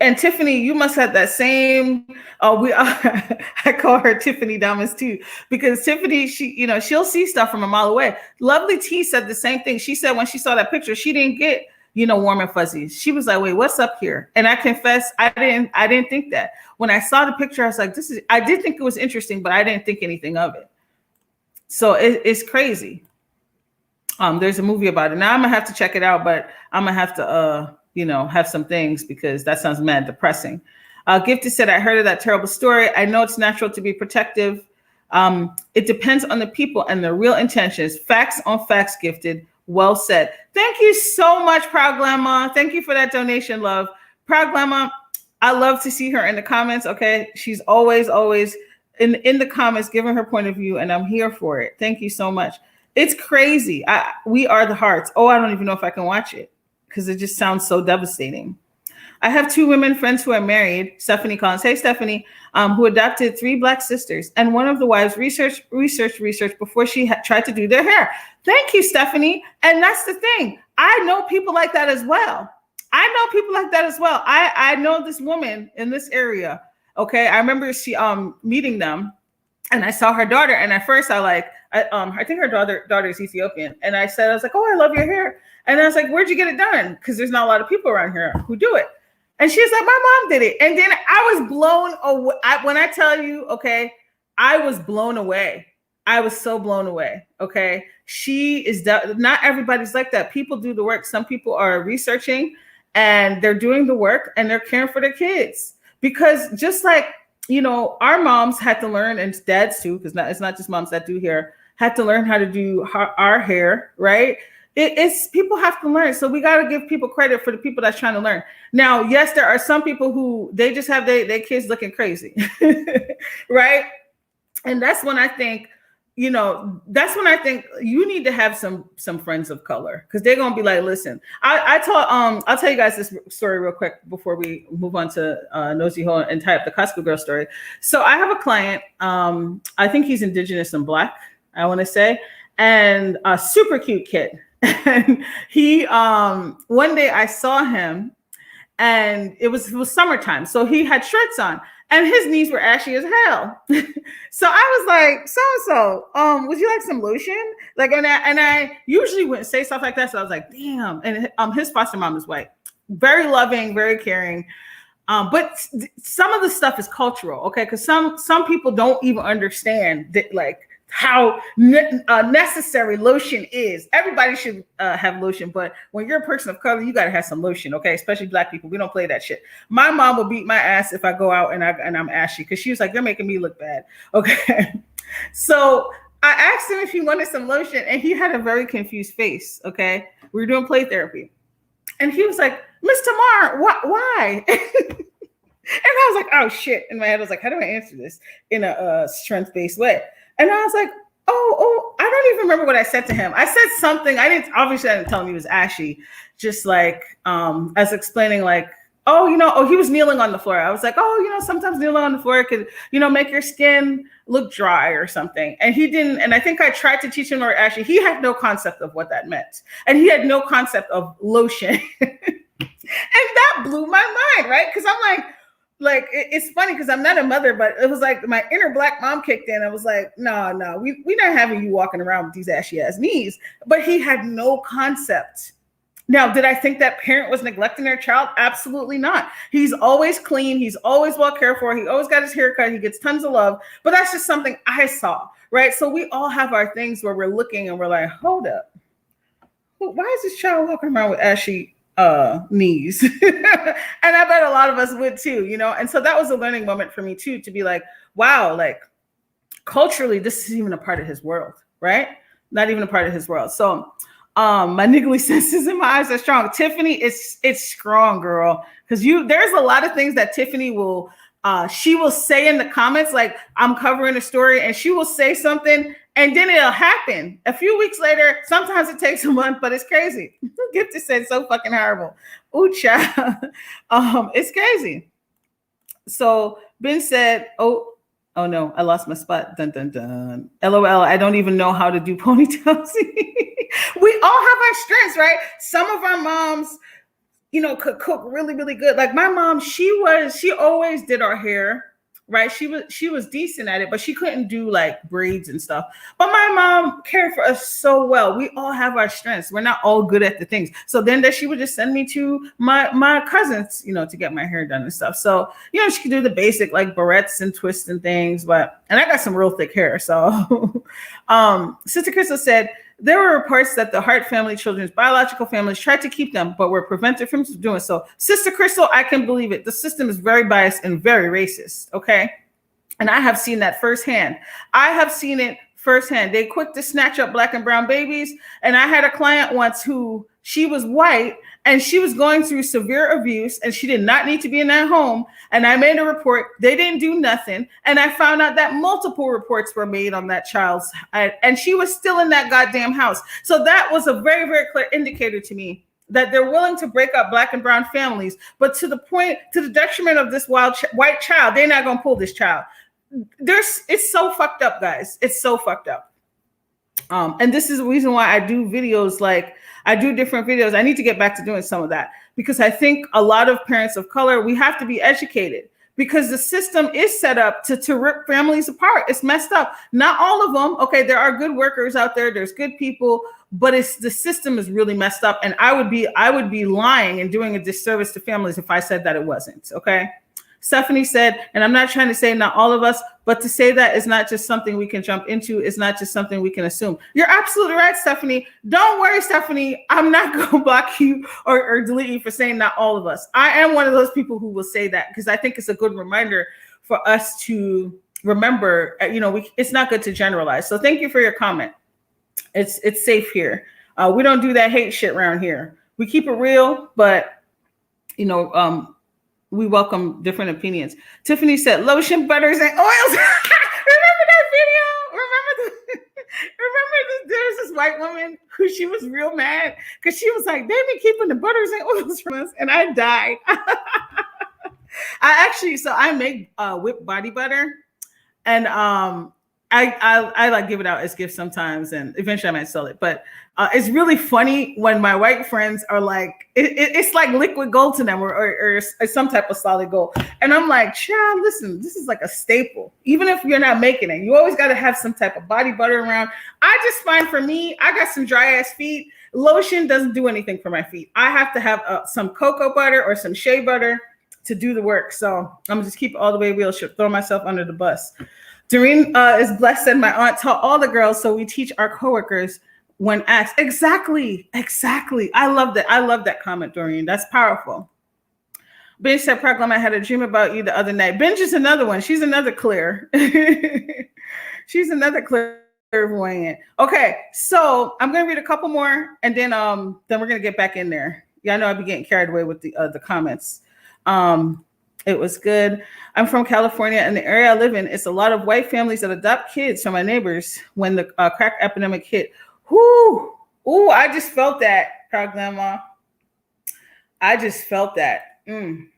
And Tiffany, you must have that same, I call her Tiffany Diamonds too, because Tiffany, she'll see stuff from a mile away. Lovely T said the same thing. She said when she saw that picture, she didn't get, warm and fuzzies. She was like, wait, what's up here? And I confess, I didn't think that. When I saw the picture, I was like, I did think it was interesting, but I didn't think anything of it. So it's crazy. There's a movie about it. Now I'm gonna have to check it out, but I'm gonna have to, have some things because that sounds mad depressing. Gifted said, I heard of that terrible story. I know it's natural to be protective. It depends on the people and their real intentions. Facts on facts, Gifted. Well said. Thank you so much, Praglema. Thank you for that donation, love. Praglema, I love to see her in the comments. Okay. She's always in the comments, giving her point of view, and I'm here for it. Thank you so much. It's crazy. We are the hearts. Oh, I don't even know if I can watch it because it just sounds so devastating. I have 2 women friends who are married, Stephanie Collins. Hey, Stephanie, who adopted 3 Black sisters. And one of the wives researched before she tried to do their hair. Thank you, Stephanie. And that's the thing. I know people like that as well. I know this woman in this area. Okay. I remember meeting them, and I saw her daughter. And at first I think her daughter is Ethiopian. And I was like, oh, I love your hair. And I was like, where'd you get it done? Because there's not a lot of people around here who do it. And she's like, my mom did it. And then I was blown away. When I tell you, okay, I was blown away. I was so blown away. Okay. Not everybody's like that. People do the work. Some people are researching and they're doing the work and they're caring for their kids. Because just like, our moms had to learn, and dads too, because it's not just moms that do hair, had to learn how to do our hair, right? It's people have to learn. So we got to give people credit for the people that's trying to learn. Now, yes, there are some people who they just have their kids looking crazy, right? And that's when I think, you need to have some friends of color, because they're gonna be like, listen, I'll tell you guys this story real quick before we move on to Nosy Hoe and tie up the Costco girl story. So I have a client, I think he's indigenous and Black, I want to say, and a super cute kid. And he one day I saw him, and it was summertime, so he had shirts on and his knees were ashy as hell. So I was like, so would you like some lotion? Like, and I usually wouldn't say stuff like that, so I was like, damn. And his foster mom is white, very loving, very caring. But some of the stuff is cultural, okay? Because some people don't even understand that, like, how necessary lotion is. Everybody should have lotion, but when you're a person of color, you got to have some lotion, okay? Especially Black people. We don't play that shit. My mom will beat my ass if I go out and I'm ashy, because she was like, you're making me look bad, okay? So I asked him if he wanted some lotion, and he had a very confused face, okay? We were doing play therapy. And he was like, Miss Tamar, why? And I was like, oh, shit. In my head, I was like, how do I answer this in a strength-based way? And I was like, oh, I don't even remember what I said to him. I said something. I didn't tell him he was ashy. Just like, as explaining, like, he was kneeling on the floor. I was like, sometimes kneeling on the floor could, make your skin look dry or something. And he didn't. And I think I tried to teach him the word ashy. He had no concept of what that meant. And he had no concept of lotion. And that blew my mind, right? Because I'm like, it's funny because I'm not a mother, but it was like my inner Black mom kicked in. I was like, no, we're not having you walking around with these ashy ass knees. But he had no concept. Now, did I think that parent was neglecting their child? Absolutely not. He's always clean. He's always well cared for. He always got his hair cut. He gets tons of love. But that's just something I saw, right? So we all have our things where we're looking and we're like, hold up. Why is this child walking around with ashy knees? And I bet a lot of us would too, and so that was a learning moment for me too, to be like, wow, like culturally this is even a part of his world, right? Not even a part of his world. So my niggly senses in my eyes are strong. Tiffany, it's strong, girl, because there's a lot of things that Tiffany will she will say in the comments, like I'm covering a story and she will say something and then it'll happen a few weeks later. Sometimes it takes a month, but it's crazy. Gifted said so fucking horrible. Ooh, child. It's crazy. So Ben said, oh no, I lost my spot. Dun, dun, dun. LOL, I don't even know how to do ponytails. We all have our strengths, right? Some of our moms, could cook really, really good. Like my mom, she always did our hair, right? She was decent at it, but she couldn't do like braids and stuff. But my mom cared for us so well. We all have our strengths. We're not all good at the things. So then she would just send me to my cousins, to get my hair done and stuff. So, she could do the basic like barrettes and twists and things, and I got some real thick hair. So Sister Crystal said, there were reports that the Hart family children's biological families tried to keep them, but were prevented from doing so. Sister Crystal, I can believe it. The system is very biased and very racist, okay? And I have seen that firsthand. They quick to snatch up Black and brown babies. And I had a client once who She was white and she was going through severe abuse and she did not need to be in that home. And I made a report. They didn't do nothing. And I found out that multiple reports were made on that child's, and she was still in that goddamn house. So that was a very, very clear indicator to me that they're willing to break up Black and brown families, but to the detriment of this white child, they're not going to pull this child. It's so fucked up, guys. It's so fucked up. And this is the reason why I do videos, like I do different videos. I need to get back to doing some of that because I think a lot of parents of color, we have to be educated because the system is set up to rip families apart. It's messed up. Not all of them. Okay, there are good workers out there. There's good people, but the system is really messed up. And I would be lying and doing a disservice to families if I said that it wasn't. Okay. Stephanie said, and I'm not trying to say not all of us, but to say that is not just something we can jump into. It's not just something we can assume. You're absolutely right, Stephanie. Don't worry, Stephanie. I'm not going to block you or delete you for saying not all of us. I am one of those people who will say that because I think it's a good reminder for us to remember, it's not good to generalize. So thank you for your comment. It's safe here. We don't do that hate shit around here. We keep it real, but, we welcome different opinions. Tiffany said, lotion, butters, and oils. Remember that video? Remember there was this white woman who she was real mad because she was like, they've been keeping the butters and oils from us, and I died. I make whipped body butter, and I like give it out as gifts sometimes, and eventually I might sell it. But it's really funny when my white friends are like, it's like liquid gold to them or some type of solid gold. And I'm like, child, listen, this is like a staple. Even if you're not making it, you always got to have some type of body butter around. I just find for me, I got some dry ass feet. Lotion doesn't do anything for my feet. I have to have some cocoa butter or some shea butter to do the work. So I'm gonna just keep it all the way real. Should throw myself under the bus. Doreen is blessed, said my aunt taught all the girls, so we teach our coworkers when asked. Exactly. I love that. I love that comment, Doreen. That's powerful. Benj said, Proclam, I had a dream about you the other night. Benj is another one. She's another clear. She's another clairvoyant. Okay, so I'm going to read a couple more, and then we're going to get back in there. Yeah, I know I'd be getting carried away with the comments. It was good. I'm from California, and the area I live in, it's a lot of white families that adopt kids from my neighbors when the crack epidemic hit. Ooh, I just felt that, Proud Grandma. I just felt that. And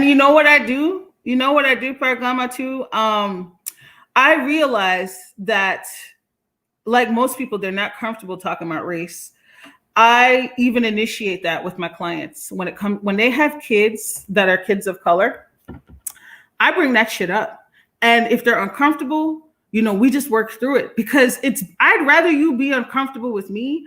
you know what I do? Proud Grandma, too? I realized that, like most people, they're not comfortable talking about race. I even initiate that with my clients when they have kids that are kids of color. I bring that shit up, and if they're uncomfortable, we just work through it because I'd rather you be uncomfortable with me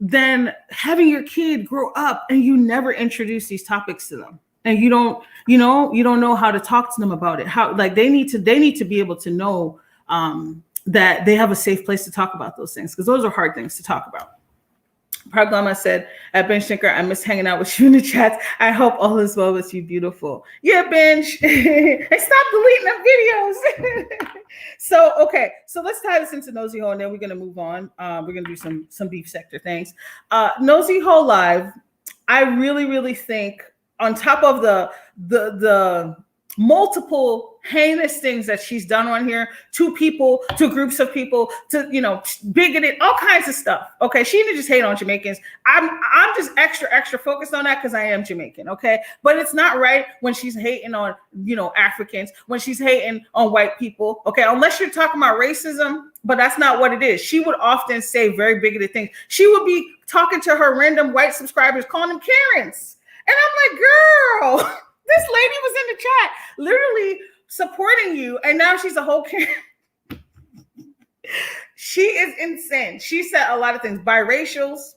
than having your kid grow up and you never introduce these topics to them, and you don't know how to talk to them about it. How they need to be able to know that they have a safe place to talk about those things because those are hard things to talk about. Praglama said, at Benj Stinker, I miss hanging out with you in the chats. I hope all is well with you, beautiful. Yeah, Benj. And stop deleting the videos. So let's tie this into Nosy Hoe, and then we're going to move on. We're going to do some beef sector things. Nosy Hoe Live, I really, really think, on top of the multiple heinous things that she's done on here to people, to groups of people, to bigoted, all kinds of stuff. Okay, she didn't just hate on Jamaicans. I'm just extra focused on that because I am Jamaican. Okay, but it's not right when she's hating on Africans, when she's hating on white people. Okay, unless you're talking about racism, but that's not what it is. She would often say very bigoted things. She would be talking to her random white subscribers, calling them Karens, and I'm like, girl. This lady was in the chat, literally supporting you, and now she's a whole Karen. She is insane. She said a lot of things. Biracials,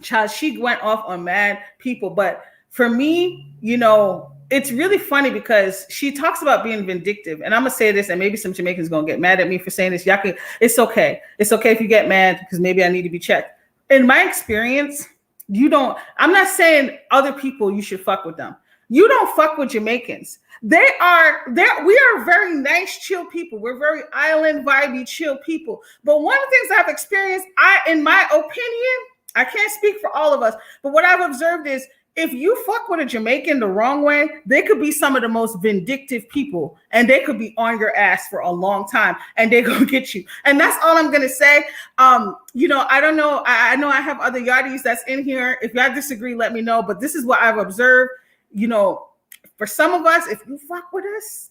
child, she went off on mad people. But for me, it's really funny because she talks about being vindictive. And I'm going to say this, and maybe some Jamaicans going to get mad at me for saying this. It's okay. It's okay if you get mad because maybe I need to be checked. In my experience, I'm not saying other people, you should fuck with them. You don't fuck with Jamaicans. We are very nice, chill people. We're very island vibey, chill people. But one of the things I've experienced, in my opinion, I can't speak for all of us, but what I've observed is if you fuck with a Jamaican the wrong way, they could be some of the most vindictive people and they could be on your ass for a long time and they're going to get you. And that's all I'm going to say. I don't know. I know I have other yardis that's in here. If y'all disagree, let me know. But this is what I've observed. For some of us, if you fuck with us,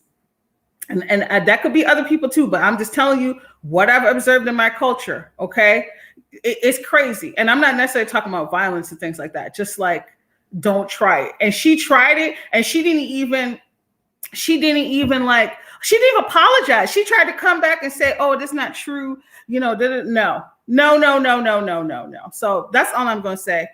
and that could be other people too, but I'm just telling you what I've observed in my culture, okay? It's crazy. And I'm not necessarily talking about violence and things like that. Just like, don't try it. And she tried it and she didn't even apologize. She tried to come back and say, oh, this is not true. No. So that's all I'm going to say.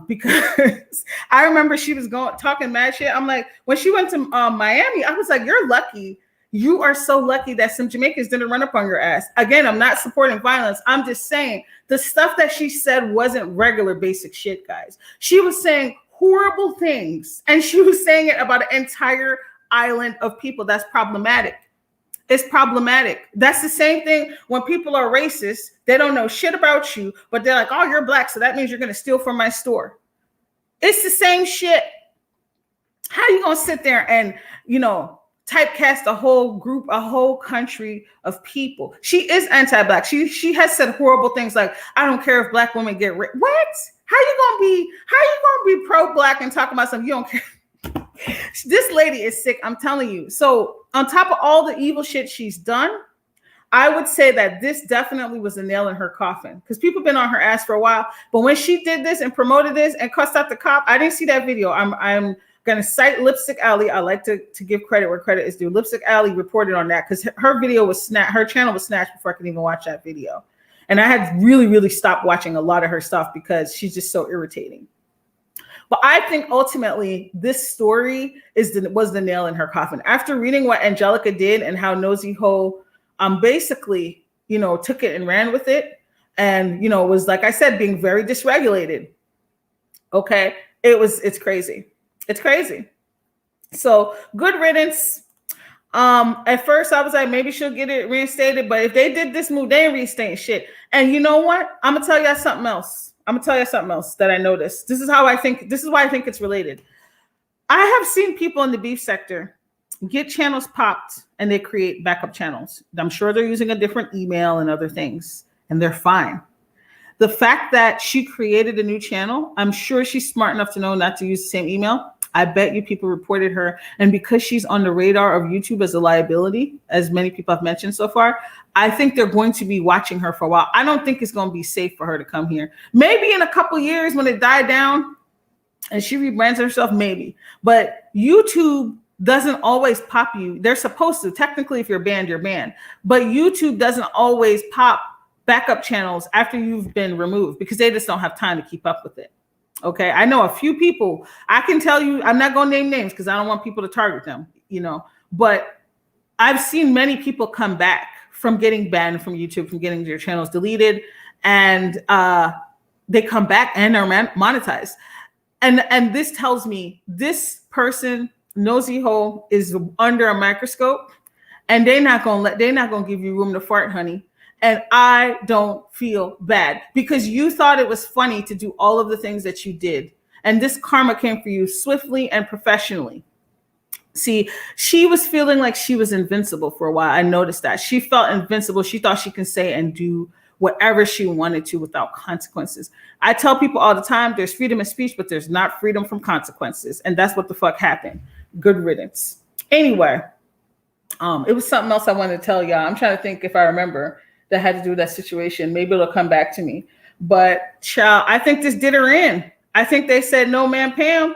Because I remember she was talking mad shit. I'm like, when she went to Miami, I was like, you're lucky. You are so lucky that some Jamaicans didn't run up on your ass. Again, I'm not supporting violence. I'm just saying the stuff that she said wasn't regular basic shit, guys. She was saying horrible things, and she was saying it about an entire island of people. That's problematic. It's problematic. That's the same thing when people are racist. They don't know shit about you, but they're like, oh, you're black, so that means you're going to steal from my store. It's the same shit. How are you going to sit there and, typecast a whole group, a whole country of people? She is anti-black. She has said horrible things like, I don't care if black women get raped. What? How you gonna be pro-black and talk about something you don't care? This lady is sick, I'm telling you. So on top of all the evil shit she's done, I would say that this definitely was a nail in her coffin because people have been on her ass for a while. But when she did this and promoted this and cussed out the cop, I didn't see that video. I'm going to cite Lipstick Alley. I like to give credit where credit is due. Lipstick Alley reported on that because her video was her channel was snatched before I could even watch that video. And I had really, really stopped watching a lot of her stuff because she's just so irritating. But I think ultimately this story was the nail in her coffin. After reading what Angelica did and how Nosy Hoe basically, took it and ran with it and, was, like I said, being very dysregulated. Okay. It's crazy. It's crazy. So good riddance. At first I was like, maybe she'll get it reinstated, but if they did this move, they ain't reinstating shit. And you know what? I'm gonna tell you something else. That I noticed. This is why I think it's related. I have seen people in the beef sector get channels popped and they create backup channels. I'm sure they're using a different email and other things, and they're fine. The fact that she created a new channel, I'm sure she's smart enough to know not to use the same email. I bet you people reported her. And because she's on the radar of YouTube as a liability, as many people have mentioned so far, I think they're going to be watching her for a while. I don't think it's going to be safe for her to come here. Maybe in a couple years when it died down and she rebrands herself, maybe. But YouTube doesn't always pop you. They're supposed to. Technically, if you're banned, you're banned. But YouTube doesn't always pop backup channels after you've been removed because they just don't have time to keep up with it. Okay, I know a few people. I can tell you, I'm not going to name names because I don't want people to target them, but I've seen many people come back from getting banned from YouTube, from getting their channels deleted, and they come back and are monetized. And this tells me this person, Nosy Hoe, is under a microscope, and they're not going to give you room to fart, honey. And I don't feel bad because you thought it was funny to do all of the things that you did. And this karma came for you swiftly and professionally. See, she was feeling like she was invincible for a while. I noticed that. She felt invincible. She thought she can say and do whatever she wanted to without consequences. I tell people all the time, there's freedom of speech, but there's not freedom from consequences. And that's what the fuck happened. Good riddance. Anyway, it was something else I wanted to tell y'all. I'm trying to think if I remember that had to do with that situation. Maybe it'll come back to me. But child, I think this did her in. I think they said, no, ma'am, Pam.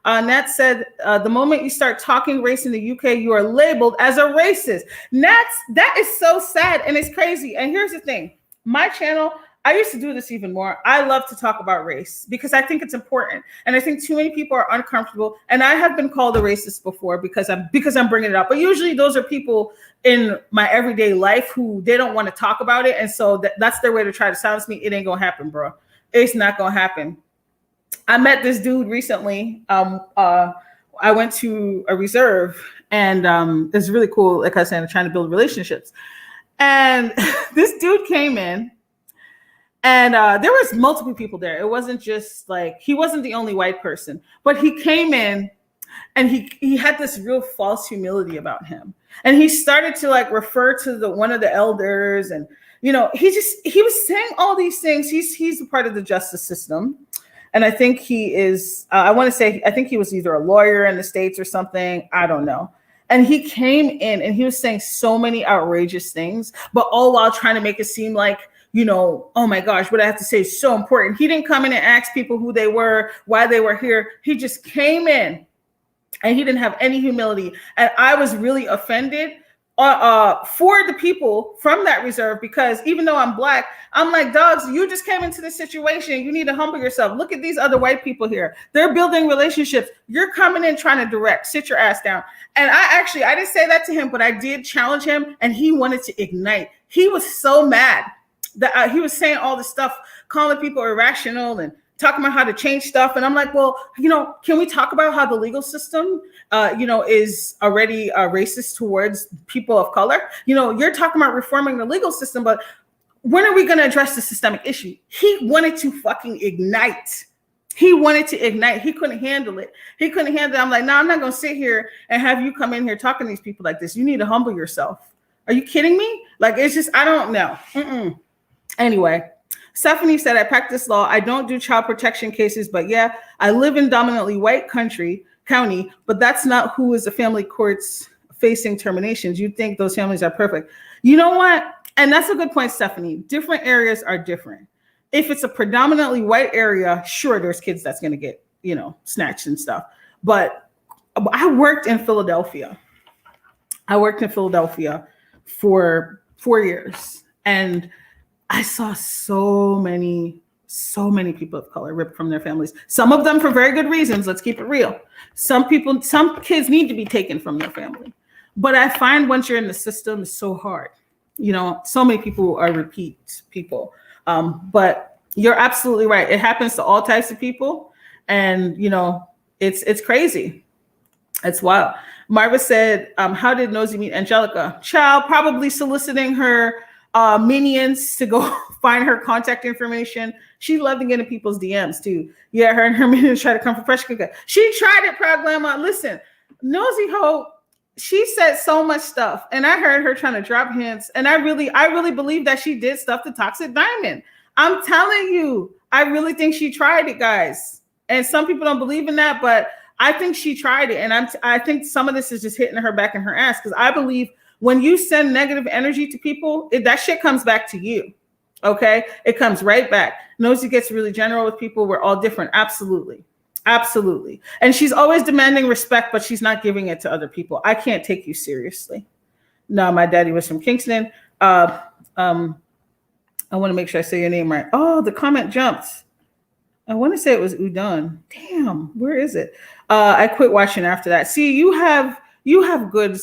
Nat said, the moment you start talking race in the UK, you are labeled as a racist. That is so sad and it's crazy. And here's the thing. My channel, I used to do this even more. I love to talk about race because I think it's important. And I think too many people are uncomfortable. And I have been called a racist before because I'm bringing it up. But usually those are people in my everyday life who they don't want to talk about it. And so that's their way to try to silence me. It ain't going to happen, bro. It's not going to happen. I met this dude recently. I went to a reserve and it's really cool. Like I said, I'm trying to build relationships. And this dude came in And there was multiple people there. It wasn't just like, he wasn't the only white person, but he came in and he had this real false humility about him. And he started to like refer to one of the elders, and he was saying all these things. He's a part of the justice system. And I think he is, I think he was either a lawyer in the States or something. I don't know. And he came in and he was saying so many outrageous things, but all while trying to make it seem like, oh my gosh, what I have to say is so important. He didn't come in and ask people who they were, why they were here. He just came in and he didn't have any humility. And I was really offended for the people from that reserve, because even though I'm Black, I'm like, dogs, you just came into this situation. You need to humble yourself. Look at these other white people here. They're building relationships. You're coming in trying to direct. Sit your ass down. And I didn't say that to him, but I did challenge him, and he wanted to ignite. He was so mad that he was saying all this stuff, calling people irrational and talking about how to change stuff. And I'm like, well, can we talk about how the legal system, is already racist towards people of color? You're talking about reforming the legal system, but when are we going to address the systemic issue? He wanted to fucking ignite. He wanted to ignite. He couldn't handle it. I'm like, no, I'm not going to sit here and have you come in here talking to these people like this. You need to humble yourself. Are you kidding me? Like, it's just, I don't know. Anyway, Stephanie said, I practice law. I don't do child protection cases, but yeah, I live in dominantly white county, but that's not who is the family courts facing terminations. You'd think those families are perfect. You know what? And that's a good point, Stephanie. Different areas are different. If it's a predominantly white area, sure, there's kids that's going to get, snatched and stuff. But I worked in Philadelphia. For 4 years. And I saw so many people of color ripped from their families. Some of them for very good reasons. Let's keep it real. Some kids need to be taken from their family. But I find once you're in the system, it's so hard. So many people are repeat people. But you're absolutely right. It happens to all types of people. And, it's crazy. It's wild. Marva said, how did Nosy meet Angelica? Child, probably soliciting her minions to go find her contact information. She loved to get in people's DMs too. Yeah, her and her minions try to come for fresh cooking. She tried it, proud grandma. Listen, Nosy Hoe, she said so much stuff, and I heard her trying to drop hints, and I really believe that she did stuff to Toxic Diamond. I'm telling you, I really think she tried it, guys. And some people don't believe in that, but I think she tried it, and I think some of this is just hitting her back in her ass, because I believe when you send negative energy to people, that shit comes back to you. Okay? It comes right back. Nosy gets really general with people. We're all different. Absolutely. Absolutely. And she's always demanding respect, but she's not giving it to other people. I can't take you seriously. No, my daddy was from Kingston. I want to make sure I say your name right. Oh, the comment jumped. I want to say it was Udon. Damn, where is it? I quit watching after that. See, you have good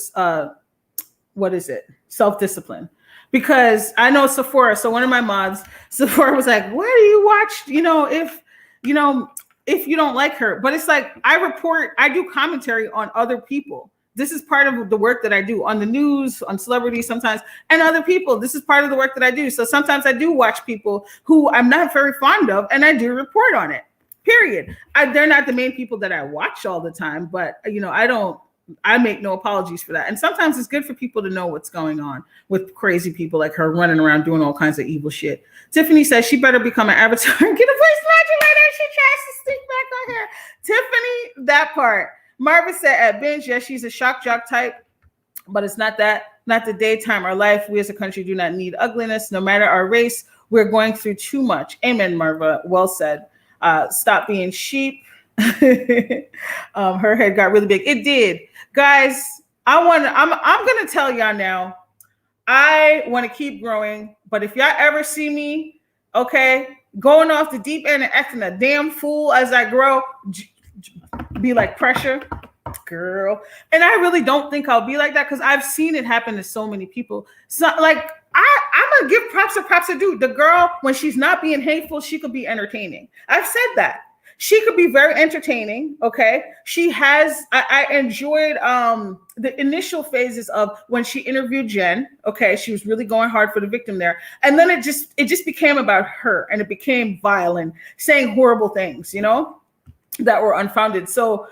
what is it? Self-discipline. Because I know Sephora, so one of my mods, Sephora was like, why do you watch, if you don't like her? But it's like, I do commentary on other people. This is part of the work that I do on the news, on celebrities sometimes, and other people. This is part of the work that I do. So sometimes I do watch people who I'm not very fond of, and I do report on it, period. They're not the main people that I watch all the time, but, I make no apologies for that. And sometimes it's good for people to know what's going on with crazy people like her running around doing all kinds of evil shit. Tiffany says she better become an avatar and get a voice modulator. She tries to stick back on her. Tiffany, that part. Marva said at binge, yes, she's a shock jock type, but it's not the daytime or life. We as a country do not need ugliness. No matter our race, we're going through too much. Amen, Marva. Well said. Stop being sheep. Her head got really big. It did. Guys, I'm gonna tell y'all now, I want to keep growing, but if y'all ever see me, okay, going off the deep end and acting a damn fool as I grow, be like pressure, girl. And I really don't think I'll be like that, because I've seen it happen to so many people. So like, I'm gonna give props to props to do. The girl, when she's not being hateful, she could be entertaining. I've said that. She could be very entertaining. Okay. She has, I enjoyed the initial phases of when she interviewed Jen. Okay. She was really going hard for the victim there. And then it just became about her, and it became violent, saying horrible things, you know, that were unfounded. So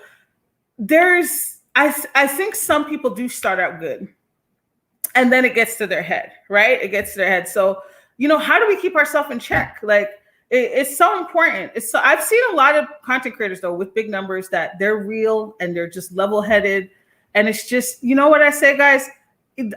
I think some people do start out good, and then it gets to their head, right? It gets to their head. So, you know, how do we keep ourselves in check? Like, it's so important. I've seen a lot of content creators though with big numbers that they're real and they're just level-headed. And it's just, you know what I say, guys?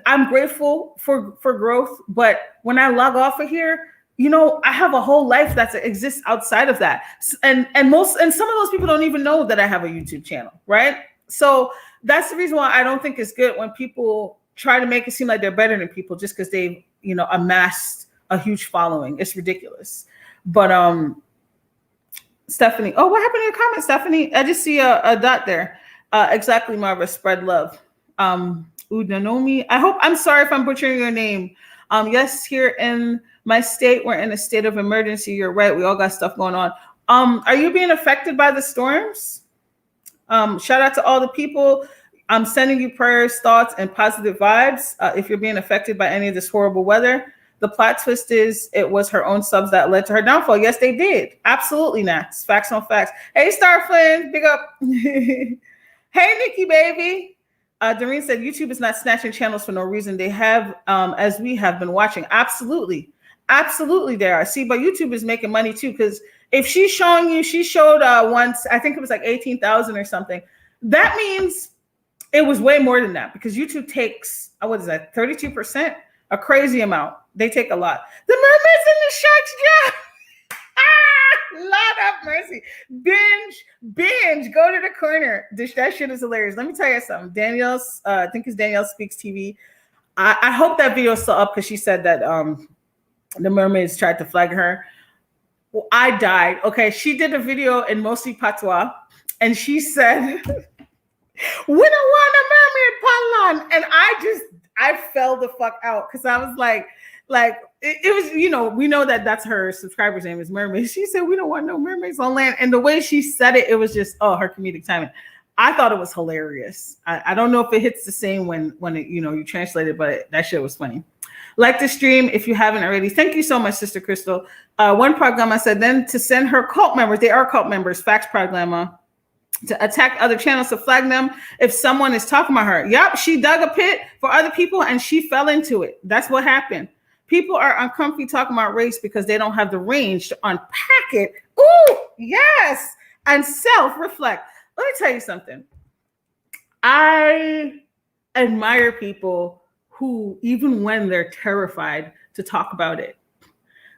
I'm grateful for growth, but when I log off of here, you know, I have a whole life that exists outside of that. And some of those people don't even know that I have a YouTube channel, right? So that's the reason why I don't think it's good when people try to make it seem like they're better than people just because they've, you know, amassed a huge following. It's ridiculous. But Stephanie, oh, what happened to your comment, Stephanie? I just see a dot there. Exactly, Marva, spread love. Udanomi, I'm sorry if I'm butchering your name. Yes, here in my state, we're in a state of emergency. You're right. We all got stuff going on. Are you being affected by the storms? Shout out to all the people. I'm sending you prayers, thoughts, and positive vibes. If you're being affected by any of this horrible weather, the plot twist is it was her own subs that led to her downfall. Yes, they did. Absolutely, Nats. Facts on facts. Hey, Starflynn, big up. Hey, Nikki, baby. Doreen said YouTube is not snatching channels for no reason. They have, as we have been watching. Absolutely. Absolutely, they are. See, but YouTube is making money too, because if she's showing you, she showed once, I think it was like 18,000 or something. That means it was way more than that, because YouTube takes, what is that, 32%? A crazy amount. They take a lot. The mermaids and the sharks, yeah. Lord have mercy. Binge. Go to the corner. That shit is hilarious. Let me tell you something. Danielle's, I think it's Danielle Speaks TV. I hope that video is still up, because she said that the mermaids tried to flag her. Well, I died. Okay, she did a video in Nosy Patois, and she said, "We don't want a mermaid, Palan." And I fell the fuck out, because I was like it was, you know, we know that that's her subscriber's name is Mermaid. She said, "We don't want no mermaids on land." And the way she said it, it was just, oh, her comedic timing. I thought it was hilarious. I don't know if it hits the same when it, you know, you translate it, but that shit was funny. Like the stream if you haven't already. Thank you so much, Sister Crystal. One Proglamma said, then to send her cult members, they are cult members, facts, Proglamma, to attack other channels, to flag them if someone is talking about her. Yep, she dug a pit for other people and she fell into it. That's what happened. People are uncomfy talking about race because they don't have the range to unpack it. Ooh, yes. And self-reflect. Let me tell you something. I admire people who, even when they're terrified to talk about it,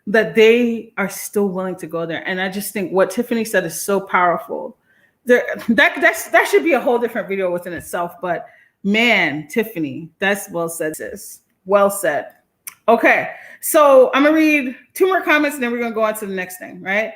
that they are still willing to go there. And I just think what Tiffany said is so powerful. That should be a whole different video within itself. But man, Tiffany, that's well said, sis. Well said. Okay, so I'm gonna read 2 more comments and then we're gonna go on to the next thing, right?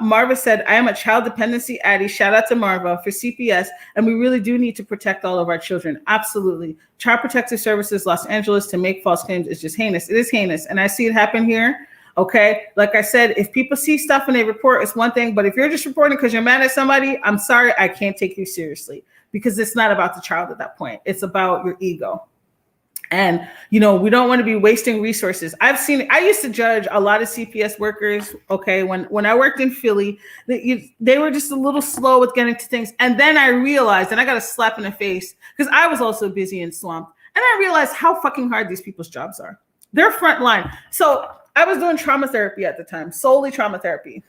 Marva said, I am a child dependency addie. Shout out to Marva for CPS. And we really do need to protect all of our children. Absolutely. Child Protective Services, Los Angeles, to make false claims is just heinous. It is heinous. And I see it happen here. Okay. Like I said, if people see stuff and they report, it's one thing. But if you're just reporting because you're mad at somebody, I'm sorry, I can't take you seriously, because it's not about the child at that point. It's about your ego. And, you know, we don't want to be wasting resources. I used to judge a lot of CPS workers. Okay. When I worked in Philly, they were just a little slow with getting to things. And then I realized, and I got a slap in the face because I was also busy and swamped. And I realized how fucking hard these people's jobs are. They're frontline. So I was doing trauma therapy at the time, solely trauma therapy.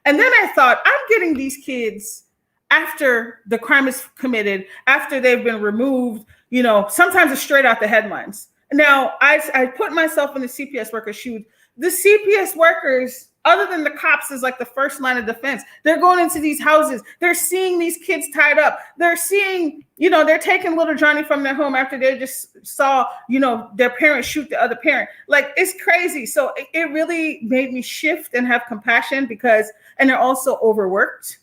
And then I thought, I'm getting these kids after the crime is committed, after they've been removed. You know, sometimes it's straight out the headlines. Now, I put myself in the CPS workers' shoes. The CPS workers, other than the cops, is like the first line of defense. They're going into these houses. They're seeing these kids tied up. They're seeing, you know, they're taking little Johnny from their home after they just saw, you know, their parents shoot the other parent. Like, it's crazy. So it really made me shift and have compassion and they're also overworked.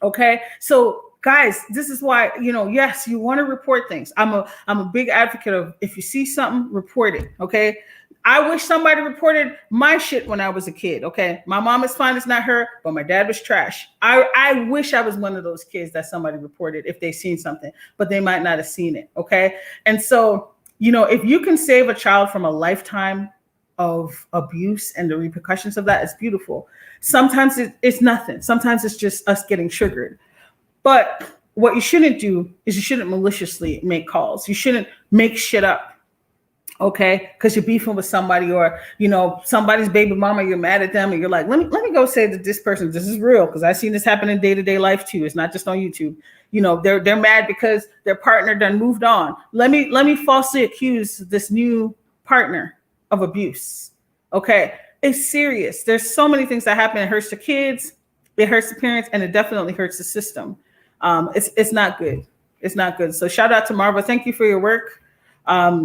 Okay. So guys, this is why, yes, you want to report things. I'm a big advocate of, if you see something, report it. Okay. I wish somebody reported my shit when I was a kid. Okay. My mom is fine. It's not her, but my dad was trash. I wish I was one of those kids that somebody reported if they seen something, but they might not have seen it. Okay. And so, if you can save a child from a lifetime of abuse and the repercussions of that, it's beautiful. Sometimes it's nothing. Sometimes it's just us getting triggered. But what you shouldn't do is you shouldn't maliciously make calls. You shouldn't make shit up. Okay, because you're beefing with somebody, or somebody's baby mama, you're mad at them, and you're like, let me go say that this person, this is real, because I've seen this happen in day-to-day life too. It's not just on YouTube. They're mad because their partner done moved on. Let me falsely accuse this new partner of abuse. Okay, it's serious. There's so many things that happen. It hurts the kids, it hurts the parents, and it definitely hurts the system. It's not good. It's not good. So shout out to Marva. Thank you for your work.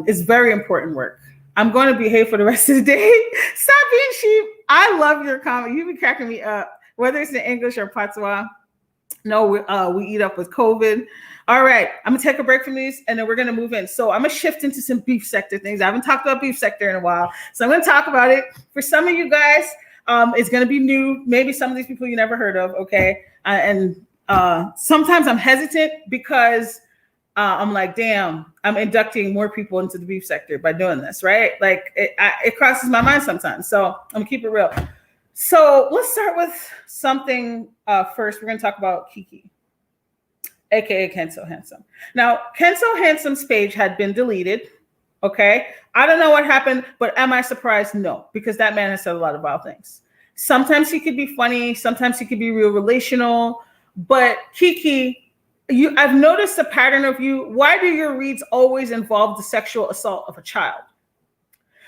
It's very important work. I'm going to behave for the rest of the day. Stop being sheep. I love your comment. You be cracking me up, whether it's in English or Patois. No, we eat up with COVID. All right, I'm gonna take a break from these, and then we're gonna move in. So I'm gonna shift into some beef sector things. I haven't talked about beef sector in a while, so I'm gonna talk about it. For some of you guys, it's gonna be new. Maybe some of these people you never heard of. Okay, and sometimes I'm hesitant because I'm like, damn, I'm inducting more people into the beef sector by doing this, right? Like it crosses my mind sometimes. So I'm gonna keep it real. So let's start with something first. We're gonna talk about Kiki, aka Ken So Handsome. Now, Ken So Handsome's page had been deleted. Okay, I don't know what happened, but am I surprised? No, because that man has said a lot of vile things. Sometimes he could be funny, sometimes he could be real relational, but Kiki, I've noticed a pattern of you. Why do your reads always involve the sexual assault of a child?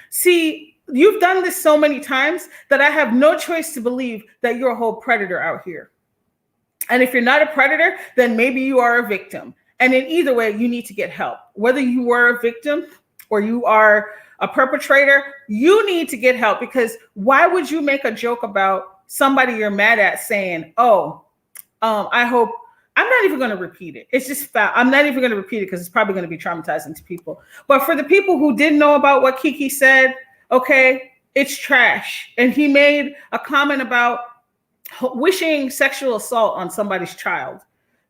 See, you've done this so many times that I have no choice to believe that you're a whole predator out here. And if you're not a predator, then maybe you are a victim. And in either way, you need to get help. Whether you were a victim or you are a perpetrator, you need to get help, because why would you make a joke about somebody you're mad at saying, I hope, I'm not even going to repeat it. It's just foul. I'm not even going to repeat it because it's probably going to be traumatizing to people. But for the people who didn't know about what Kiki said, okay, it's trash. And he made a comment about wishing sexual assault on somebody's child.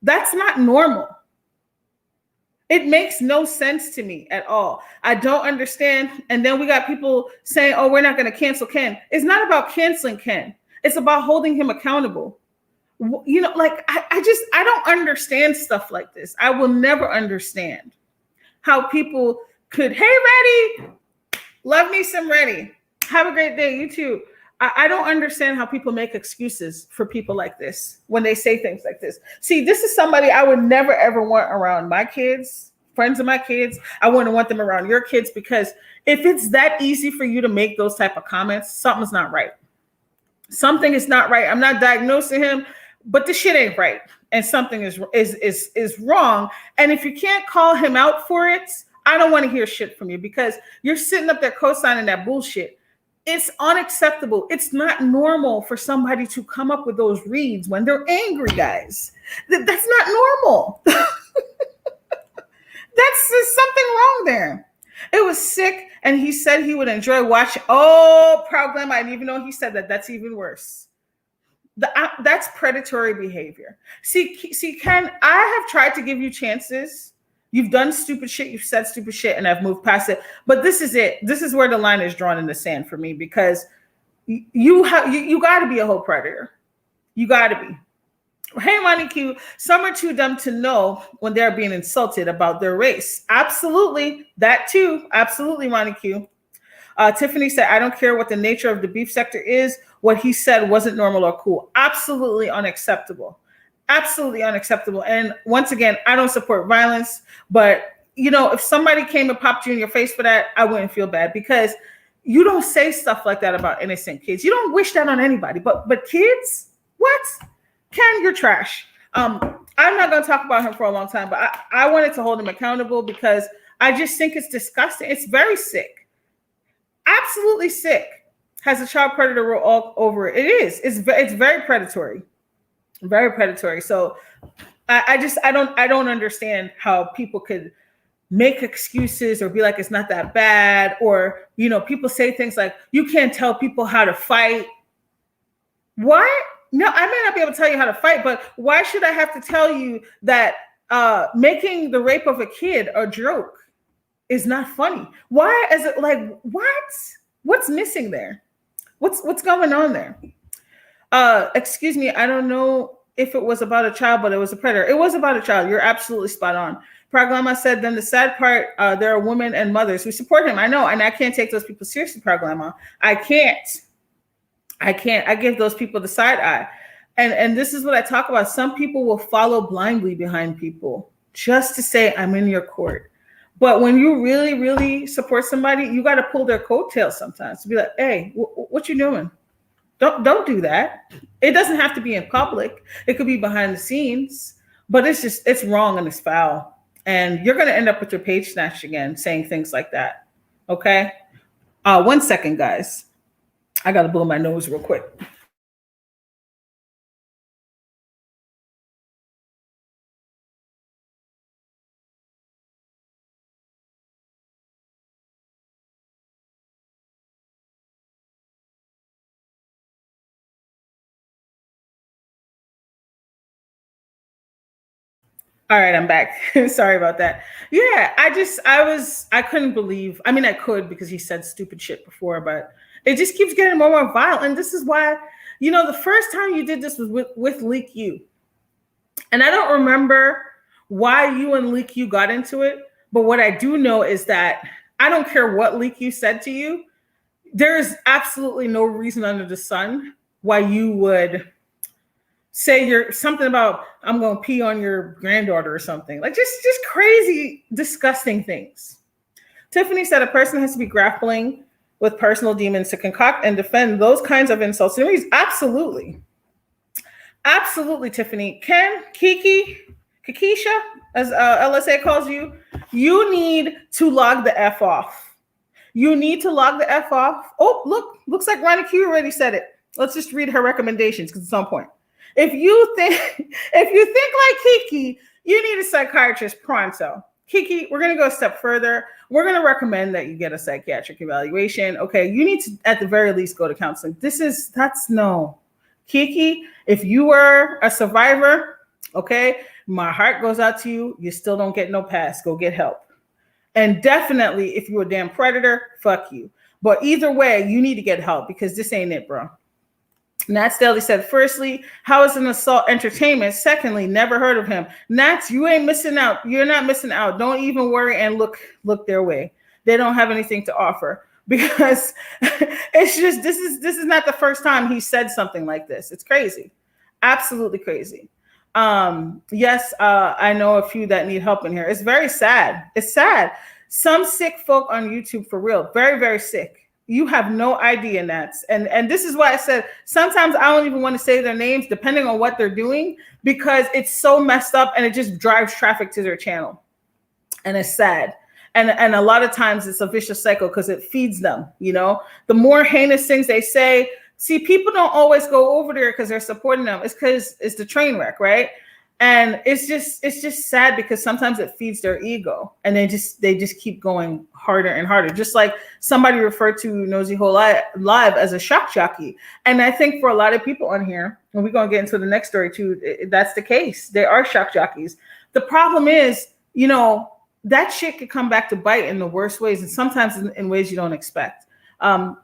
That's not normal. It makes no sense to me at all. I don't understand. And then we got people saying, oh, we're not going to cancel Ken. It's not about canceling Ken. It's about holding him accountable. Like I don't understand stuff like this. I will never understand how people could, hey, Reddy, love me some Reddy. Have a great day. You too. I don't understand how people make excuses for people like this when they say things like this. See, this is somebody I would never, ever want around my kids, friends of my kids. I wouldn't want them around your kids, because if it's that easy for you to make those type of comments, something's not right. Something is not right. I'm not diagnosing him, but the shit ain't right, and something is wrong. And if you can't call him out for it, I don't want to hear shit from you, because you're sitting up there co-signing that bullshit. It's unacceptable. It's not normal for somebody to come up with those reads when they're angry, guys. That's not normal. There's something wrong there. It was sick, and he said he would enjoy watching. Oh, Proud Glam, I didn't even know he said that. That's even worse. That's predatory behavior. See, Ken, I have tried to give you chances. You've done stupid shit. You've said stupid shit, and I've moved past it. But this is it. This is where the line is drawn in the sand for me, because you got to be a whole predator. You got to be. Hey, Ronnie Q, some are too dumb to know when they're being insulted about their race. Absolutely. That too. Absolutely, Ronnie Q. Tiffany said, I don't care what the nature of the beef sector is. What he said wasn't normal or cool. Absolutely unacceptable. Absolutely unacceptable. And once again, I don't support violence, but if somebody came and popped you in your face for that, I wouldn't feel bad, because you don't say stuff like that about innocent kids. You don't wish that on anybody, but kids, what? Ken, you're trash. I'm not going to talk about him for a long time, but I wanted to hold him accountable, because I just think it's disgusting. It's very sick. Absolutely sick. Has a child predator rule all over it. It is. It's very predatory. Very predatory. So I don't understand how people could make excuses or be like it's not that bad, or people say things like you can't tell people how to fight. What? No, I may not be able to tell you how to fight, but why should I have to tell you that making the rape of a kid a joke is not funny? Why is it like what? What's missing there? What's going on there? Excuse me, I don't know if it was about a child, but it was a predator. It was about a child. You're absolutely spot on. Praglama said, then the sad part, there are women and mothers who support him. I know, and I can't take those people seriously, Praglama. I can't. I give those people the side eye. And this is what I talk about. Some people will follow blindly behind people just to say, I'm in your court. But when you really, really support somebody, you got to pull their coattails sometimes to be like, hey, what you doing? Don't do that. It doesn't have to be in public. It could be behind the scenes, but it's wrong and it's foul. And you're going to end up with your page snatched again, saying things like that. Okay. 1 second, guys. I got to blow my nose real quick. All right, I'm back. Sorry about that. Yeah, I couldn't believe. I mean, I could because he said stupid shit before, but it just keeps getting more and more violent. And this is why, the first time you did this was with Leak You. And I don't remember why you and Leak You got into it. But what I do know is that I don't care what Leak You said to you. There's absolutely no reason under the sun why you would say you're something about I'm going to pee on your granddaughter or something, like just crazy, disgusting things. Tiffany said a person has to be grappling with personal demons to concoct and defend those kinds of insults. Absolutely. Absolutely, Tiffany. Ken, Kiki, Kikisha, as LSA calls you, you need to log the F off. You need to log the F off. Oh, looks like Ronnie Q already said it. Let's just read her recommendations because it's on point. If you think like Kiki, you need a psychiatrist pronto. Kiki, we're going to go a step further. We're going to recommend that you get a psychiatric evaluation. Okay, you need to, at the very least, go to counseling. That's no. Kiki, if you were a survivor, okay, my heart goes out to you. You still don't get no pass. Go get help. And definitely, if you're a damn predator, fuck you. But either way, you need to get help because this ain't it, bro. Nats Daly said, firstly, how is an assault entertainment? Secondly, never heard of him. Nats, you ain't missing out. You're not missing out. Don't even worry and look their way. They don't have anything to offer because it's just, this is not the first time he said something like this. It's crazy. Absolutely crazy. Yes, I know a few that need help in here. It's very sad. It's sad. Some sick folk on YouTube for real. Very, very sick. You have no idea, Nats. And this is why I said sometimes I don't even want to say their names depending on what they're doing because it's so messed up and it just drives traffic to their channel. And it's sad. And a lot of times it's a vicious cycle because it feeds them, The more heinous things they say, see, people don't always go over there because they're supporting them. It's because it's the train wreck, right? And it's just sad because sometimes it feeds their ego and they just keep going harder and harder. Just like somebody referred to Nosy Hoe live as a shock jockey. And I think for a lot of people on here, and we're going to get into the next story too, that's the case. They are shock jockeys. The problem is, that shit could come back to bite in the worst ways and sometimes in ways you don't expect. Udanomi,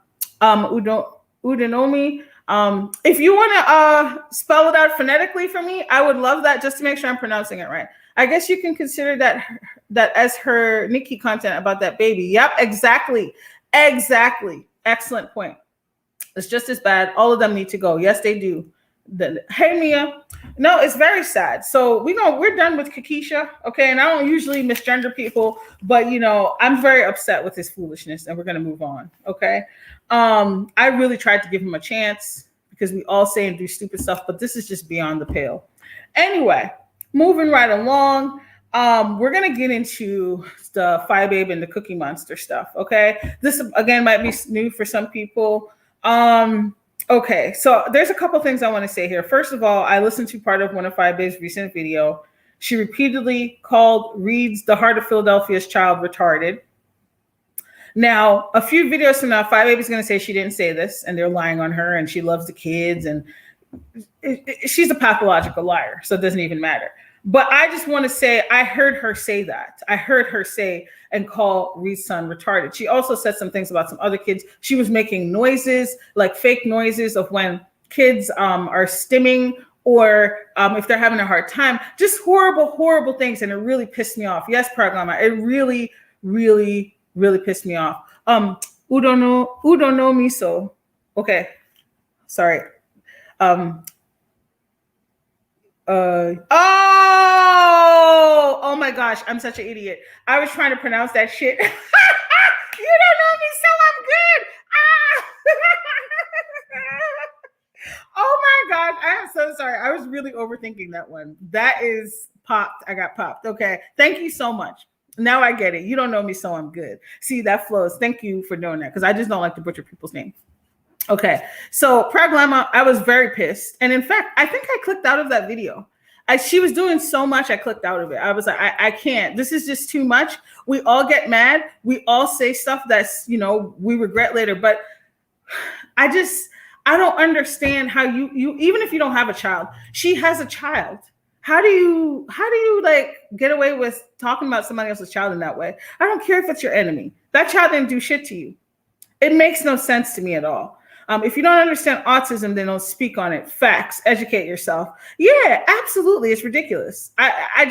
if you want to spell it out phonetically for me, I would love that just to make sure I'm pronouncing it right. I guess you can consider that as her Nikki content about that baby. Yep, exactly. Excellent point. It's just as bad. All of them need to go. Yes, they do. Hey, Mia. No, it's very sad. So we're done with Kikisha, okay? And I don't usually misgender people, but I'm very upset with his foolishness, and we're gonna move on, okay? I really tried to give him a chance because we all say and do stupid stuff, but this is just beyond the pale. Anyway, moving right along. We're gonna get into the Phi Babe and the Cookie Monster stuff, okay? This again might be new for some people. Okay, so there's a couple things I want to say here. First of all, I listened to part of one of Phi Babe's recent video, She repeatedly called Reed's the Heart of Philadelphia's child retarded. Now, a few videos from now, Five Baby's going to say she didn't say this, and they're lying on her, and she loves the kids, and she's a pathological liar, so it doesn't even matter. But I just want to say, I heard her say that. I heard her say and call Reed's son retarded. She also said some things about some other kids. She was making noises, like fake noises of when kids are stimming or if they're having a hard time. Just horrible, horrible things, and it really pissed me off. Yes, Praglama, it really, really, really pissed me off. Udono miso. Okay, sorry. Oh my gosh, I'm such an idiot. I was trying to pronounce that shit. You don't know me, so I'm good. Oh my gosh, I am so sorry. I was really overthinking that one. That is popped. I got popped. Okay, thank you so much. Now I get it. You don't know me, so I'm good. See, that flows. Thank you for doing that, because I just don't like to butcher people's names. Okay, so Praglama, I was very pissed. And in fact, I think I clicked out of that video. She was doing so much, I clicked out of it. I was like, I can't. This is just too much. We all get mad. We all say stuff that's, we regret later. But I don't understand how you even if you don't have a child, she has a child. How do you like get away with talking about somebody else's child in that way? I don't care if it's your enemy. That child didn't do shit to you. It makes no sense to me at all. If you don't understand autism, then don't speak on it. Facts. Educate yourself. Yeah, absolutely. It's ridiculous. I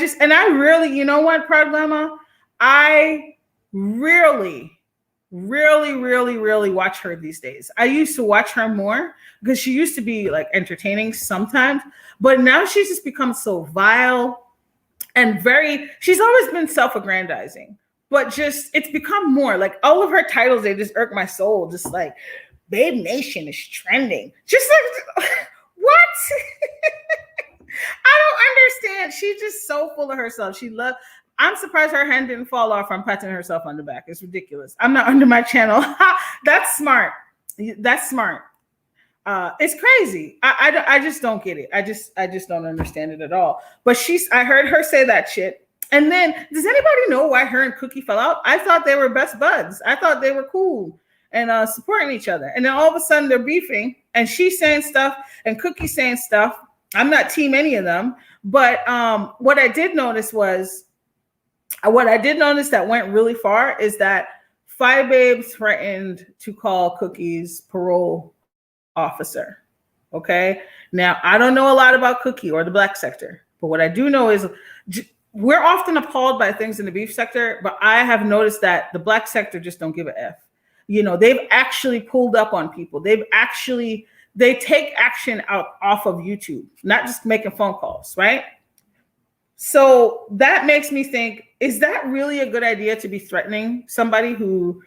really, you know what, Praglama? I really watch her these days. I used to watch her more because she used to be like entertaining sometimes, but now she's just become so vile and she's always been self-aggrandizing, but just, it's become more like all of her titles, they just irk my soul. Just like, Babe Nation is trending. Just like, what? I don't understand. She's just so full of herself. I'm surprised her hand didn't fall off from patting herself on the back. It's ridiculous. I'm not under my channel. That's smart. That's smart. It's crazy. I just don't get it. I just don't understand it at all. But I heard her say that shit. And then, does anybody know why her and Cookie fell out? I thought they were best buds. I thought they were cool and supporting each other. And then all of a sudden they're beefing, and she's saying stuff and Cookie's saying stuff. I'm not team any of them. But what I did notice that went really far is that Five Babe threatened to call Cookie's parole officer. Okay. Now, I don't know a lot about Cookie or the black sector, but what I do know is we're often appalled by things in the beef sector, but I have noticed that the black sector just don't give a F. They've actually pulled up on people. They take action off of YouTube, not just making phone calls, right? So that makes me think, is that really a good idea to be threatening somebody who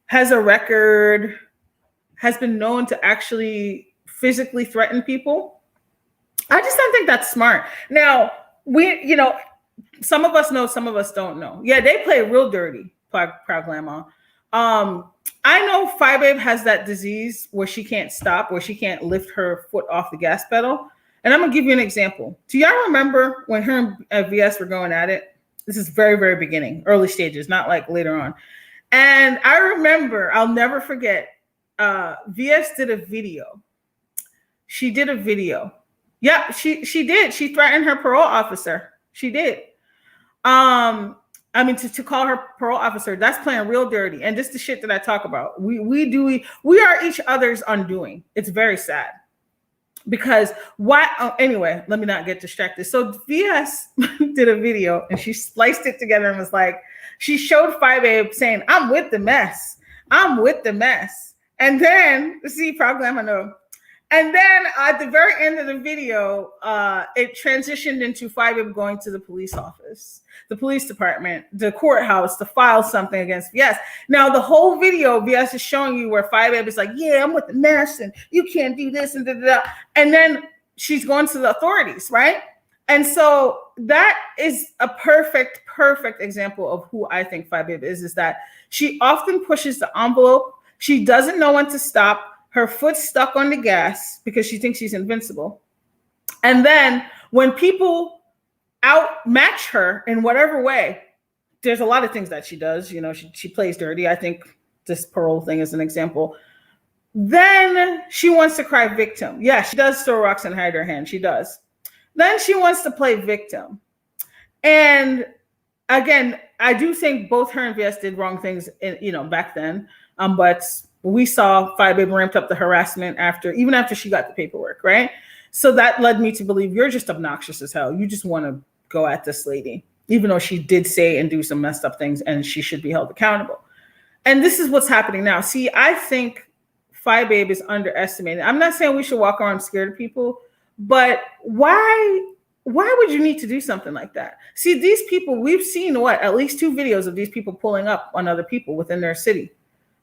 has a record, has been known to actually physically threaten people? I just don't think that's smart. Now, some of us know, some of us don't know. Yeah, they play real dirty, Praglama. I know Five Babe has that disease where she can't stop, where she can't lift her foot off the gas pedal. And I'm going to give you an example. Do y'all remember when her and VS were going at it? This is very, very beginning, early stages, not like later on. And I remember, I'll never forget, VS did a video. She did a video. Yep, she did. She threatened her parole officer. She did. To call her parole officer, that's playing real dirty. And this is the shit that I talk about. We are each other's undoing. It's very sad. Because anyway, let me not get distracted. So VS did a video and she spliced it together and was like, she showed Five Babe saying, I'm with the mess. I'm with the mess. And then, Praglama, no. And then at the very end of the video, it transitioned into Five Babe going to the police office, the police department, the courthouse to file something against VS. Now, the whole video, VS is showing you where Five Babe is like, yeah, I'm with the mess and you can't do this and da-da-da. And then she's going to the authorities, right? And so that is a perfect example of who I think Five Babe is that she often pushes the envelope. She doesn't know when to stop. Her foot's stuck on the gas because she thinks she's invincible. And then when people outmatch her in whatever way. There's a lot of things that she does. You know, she plays dirty. I think this parole thing is an example. Then she wants to cry victim. Yeah, she does throw rocks and hide her hand. She does. Then she wants to play victim. And again, I do think both her and VS did wrong things, back then. But we saw Five Baby ramped up the harassment even after she got the paperwork, right? So that led me to believe you're just obnoxious as hell. You just want to go at this lady, even though she did say and do some messed up things, and she should be held accountable. And this is what's happening now. See, I think Five Babe is underestimated. I'm not saying we should walk around scared of people, but why would you need to do something like that? See, these people, we've seen at least 2 videos of these people pulling up on other people within their city.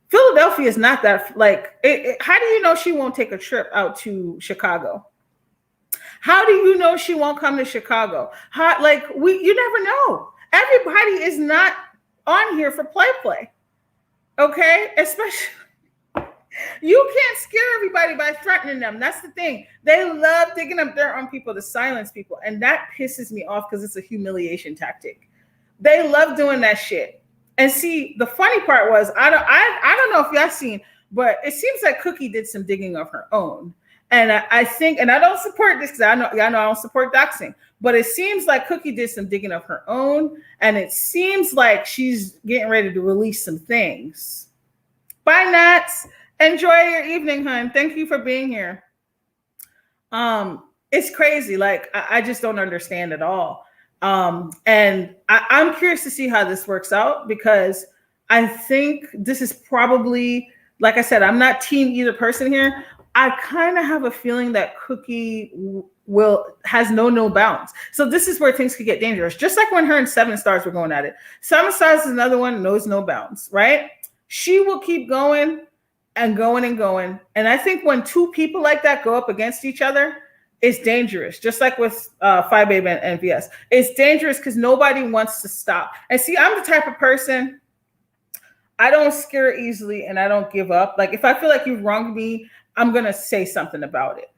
Philadelphia is not that, how do you know she won't take a trip out to Chicago? How do you know she won't come to Chicago? You never know. Everybody is not on here for play. Okay? Especially, you can't scare everybody by threatening them. That's the thing. They love digging up dirt on people to silence people. And that pisses me off because it's a humiliation tactic. They love doing that shit. And see, the funny part was, I don't know if y'all seen, but it seems like Cookie did some digging of her own. And I think, and I don't support this because y'all know I don't support doxing, but it seems like Cookie did some digging of her own. And it seems like she's getting ready to release some things. Bye, Nats. Enjoy your evening, hon. Thank you for being here. It's crazy. I just don't understand at all. And I'm curious to see how this works out, because I think this is probably, like I said, I'm not team either person here. I kind of have a feeling that Cookie has no bounds. So this is where things could get dangerous. Just like when her and 7 Stars were going at it. 7 Stars is another one, knows no bounds, right? She will keep going and going and going. And I think when 2 people like that go up against each other, it's dangerous. Just like with Five Babe and VS. It's dangerous because nobody wants to stop. And see, I'm the type of person, I don't scare easily and I don't give up. Like if I feel like you've wronged me, I'm going to say something about it.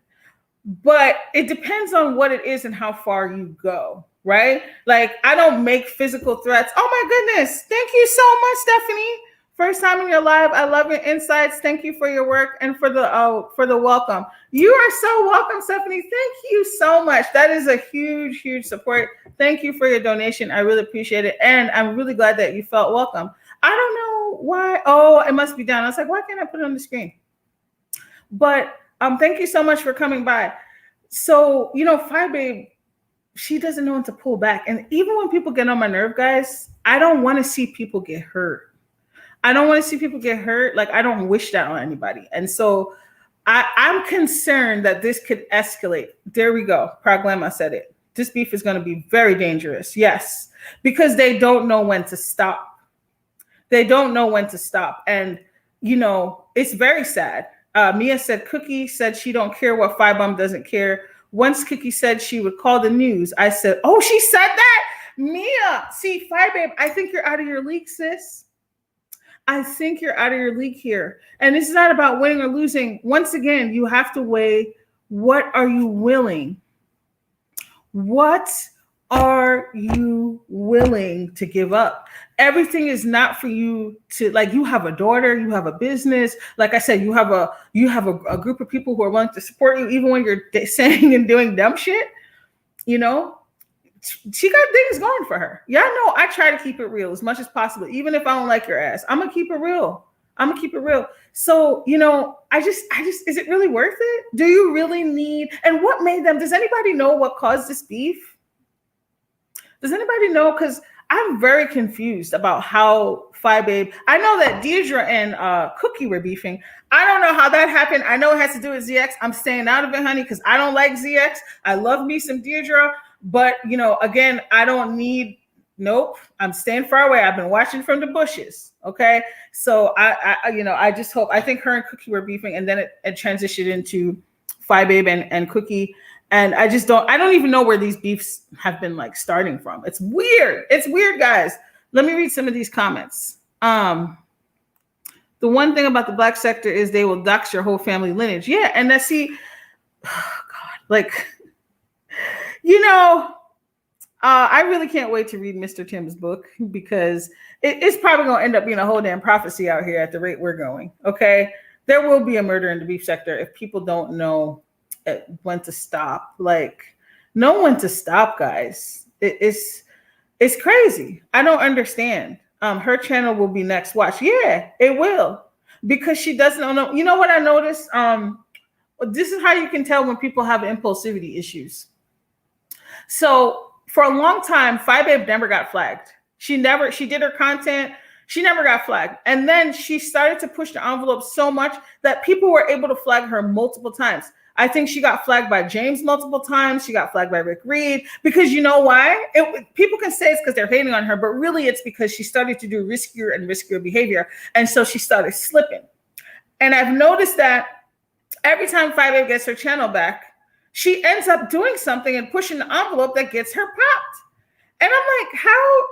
But it depends on what it is and how far you go, right? Like I don't make physical threats. Oh my goodness. Thank you so much, Stephanie. First time in your live. I love your insights. Thank you for your work and for the welcome. You are so welcome, Stephanie. Thank you so much. That is a huge, huge support. Thank you for your donation. I really appreciate it. And I'm really glad that you felt welcome. I don't know why. Oh, it must be down. I was like, why can't I put it on the screen? But thank you so much for coming by. So, Five Babe, she doesn't know when to pull back. And even when people get on my nerve, guys, I don't want to see people get hurt. I don't want to see people get hurt. Like, I don't wish that on anybody. And so I'm concerned that this could escalate. There we go. Praglama said it. This beef is going to be very dangerous. Yes, because they don't know when to stop. They don't know when to stop. And, it's very sad. Mia said, Cookie said she don't care what Five Bum doesn't care. Once Cookie said she would call the news, I said, oh, she said that? Mia, see, Five Babe, I think you're out of your league, sis. I think you're out of your league here. And it's not about winning or losing. Once again, you have to weigh, what are you willing? What are you willing to give up? Everything is not for you to, like, you have a daughter, you have a business. Like I said, you have a group of people who are willing to support you, even when you're saying and doing dumb shit. She got things going for her. Y'all know I try to keep it real as much as possible. Even if I don't like your ass, I'm going to keep it real. So, I just, is it really worth it? Do you really need, and what made them, does anybody know what caused this beef? Does anybody know? Because I'm very confused about how Five Babe, I know that Deidre and Cookie were beefing. I don't know how that happened. I know it has to do with ZX. I'm staying out of it, honey, because I don't like ZX. I love me some Deidre. But, again, I don't need, nope, I'm staying far away. I've been watching from the bushes. Okay. So I just hope, I think her and Cookie were beefing, and then it transitioned into Five Babe and Cookie. And I don't even know where these beefs have been starting from. It's weird. It's weird, guys. Let me read some of these comments. The one thing about the Black sector is they will dox your whole family lineage. Yeah. And oh God, I really can't wait to read Mr. Tim's book because it's probably going to end up being a whole damn prophecy out here at the rate we're going. Okay. There will be a murder in the beef sector if people don't know when to stop. Like, know when to stop, guys. It's crazy. I don't understand. Her channel will be next. Watch. Yeah, it will. Because she doesn't know. You know what I noticed? This is how you can tell when people have impulsivity issues. So for a long time, Babe never got flagged. She did her content. She never got flagged. And then she started to push the envelope so much that people were able to flag her multiple times. I think she got flagged by James multiple times. She got flagged by Rick Reed because you know why? People can say it's because they're hating on her, but really it's because she started to do riskier and riskier behavior. And so she started slipping. And I've noticed that every time Babe gets her channel back, she ends up doing something and pushing the envelope that gets her popped. And I'm like, how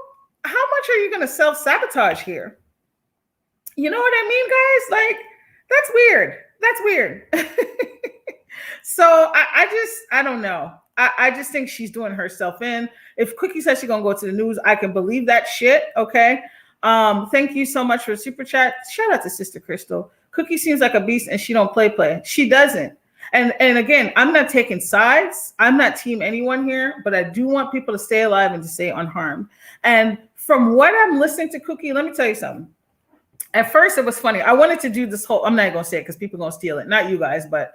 much are you going to self-sabotage here? You know what I mean, guys? Like, that's weird. That's weird. So I don't know. I just think she's doing herself in. If Cookie says she's going to go to the news, I can believe that shit. Okay. Thank you so much for the super chat. Shout out to Sister Crystal. Cookie seems like a beast and she don't play. She doesn't. And again, I'm not taking sides. I'm not team anyone here, but I do want people to stay alive and to stay unharmed. And from what I'm listening to Cookie, let me tell you something. At first, it was funny. I wanted to do this whole, I'm not going to say it because people are going to steal it. Not you guys, but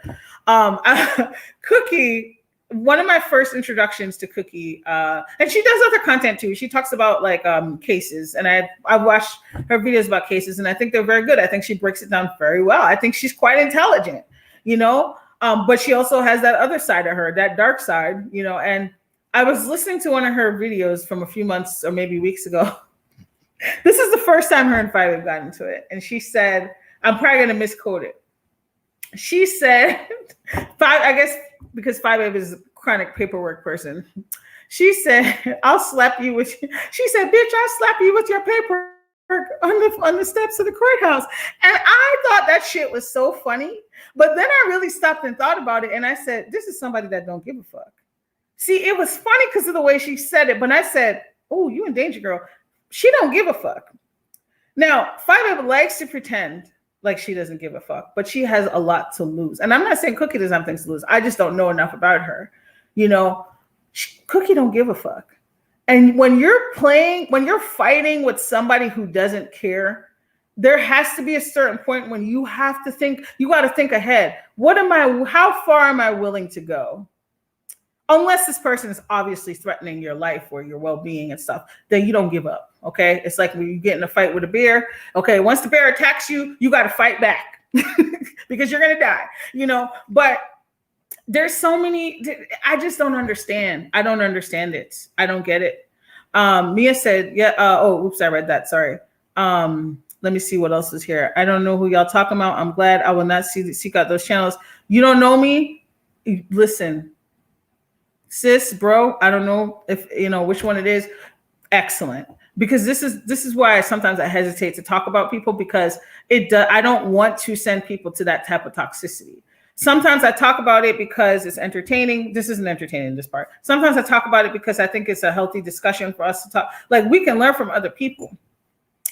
Cookie, one of my first introductions to Cookie, and she does other content too. She talks about like cases, and I've watched her videos about cases, and I think they're very good. I think she breaks it down very well. I think she's quite intelligent, you know, but she also has that other side of her, that dark side, you know, and I was listening to one of her videos from a few months or maybe weeks ago. This is the first time her and Babe got into it. And she said, I'm probably going to misquote it. She said, I guess because Babe is a chronic paperwork person. She said, I'll slap you with, she said, bitch, I'll slap you with your paperwork on the steps of the courthouse. And I thought that shit was so funny. But then I really stopped and thought about it. And I said, this is somebody that don't give a fuck. See, it was funny because of the way she said it. But I said, oh, you in danger, girl. She don't give a fuck. Now, Babe likes to pretend like she doesn't give a fuck, but she has a lot to lose. And I'm not saying Cookie doesn't have things to lose. I just don't know enough about her. You know, Cookie don't give a fuck. And when you're fighting with somebody who doesn't care, there has to be a certain point when you have to think, you got to think ahead. How far am I willing to go? Unless this person is obviously threatening your life or your well-being and stuff, then you don't give up, okay? It's like when you get in a fight with a bear. Okay, once the bear attacks you, you got to fight back because you're going to die, you know? But there's so many, I just don't understand. I don't understand it. I don't get it. Mia said, yeah, oops, I read that, sorry. Let me see what else is here. I don't know who y'all talking about. I'm glad I will not seek out those channels. You don't know me? Listen. Sis, bro, I don't know if you know which one it is. Excellent. Because this is why sometimes I hesitate to talk about people because I don't want to send people to that type of toxicity. Sometimes I talk about it because it's entertaining. This isn't entertaining, this part. Sometimes I talk about it because I think it's a healthy discussion for us to talk. Like we can learn from other people.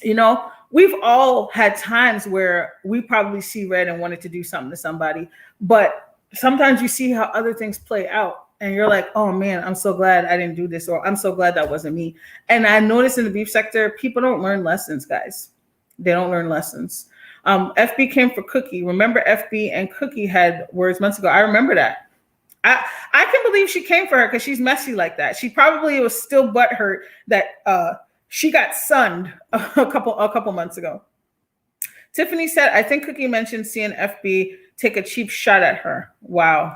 You know, we've all had times where we probably see red and wanted to do something to somebody, but sometimes you see how other things play out. And you're like, oh man, I'm so glad I didn't do this, or I'm so glad that wasn't me. And I noticed in the beef sector, people don't learn lessons, guys. They don't learn lessons. FB came for Cookie. Remember FB and Cookie had words months ago. I remember that. I can believe she came for her because she's messy like that. She probably was still butthurt that she got sunned a couple months ago. Tiffany said, I think Cookie mentioned seeing FB take a cheap shot at her. Wow.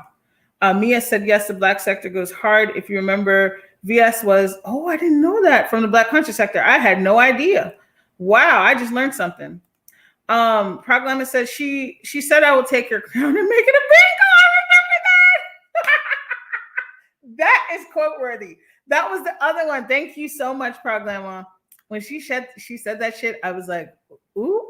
Mia said, yes, the black sector goes hard. If you remember, VS was, oh, I didn't know that from the black country sector. I had no idea. Wow, I just learned something. Proglama says, she said I will take your crown and make it a bingo. I remember that. That is quote worthy. That was the other one. Thank you so much, Proglama. When she said that shit, I was like, ooh.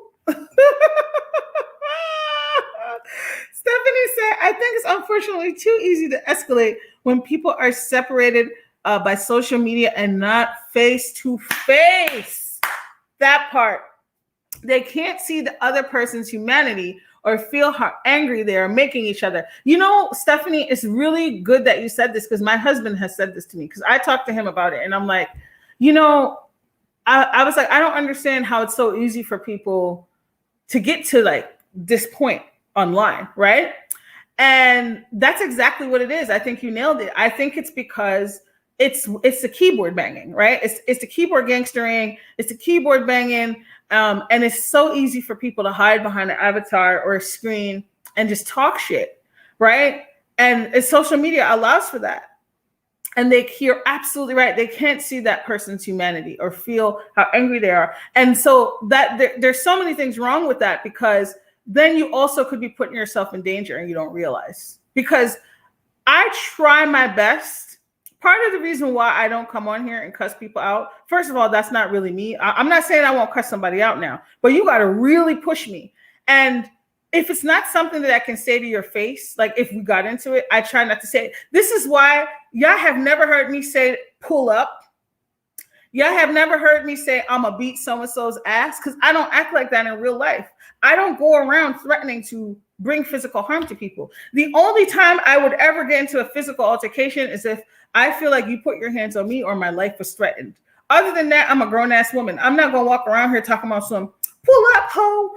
Stephanie said, I think it's unfortunately too easy to escalate when people are separated by social media and not face to face. That part. They can't see the other person's humanity or feel how angry they are making each other. You know, Stephanie, it's really good that you said this, because my husband has said this to me, because I talked to him about it and I'm like, you know, I was like, I don't understand how it's so easy for people to get to like this point online, right? And that's exactly what it is. I think you nailed it. I think it's because it's the keyboard banging, right? It's the keyboard gangstering, it's the keyboard banging, and it's so easy for people to hide behind an avatar or a screen and just talk shit, right? And social media allows for that. And you're absolutely right. They can't see that person's humanity or feel how angry they are. And so that there's so many things wrong with that, because then you also could be putting yourself in danger and you don't realize. Because I try my best. Part of the reason why I don't come on here and cuss people out, first of all, that's not really me. I'm not saying I won't cuss somebody out now, but you got to really push me. And if it's not something that I can say to your face, like if we got into it, I try not to say it. This is why y'all have never heard me say pull up. Y'all have never heard me say I'm gonna beat so-and-so's ass, because I don't act like that in real life. I don't go around threatening to bring physical harm to people. The only time I would ever get into a physical altercation is if I feel like you put your hands on me or my life was threatened. Other than that, I'm a grown-ass woman. I'm not gonna walk around here talking about some pull up, hoe.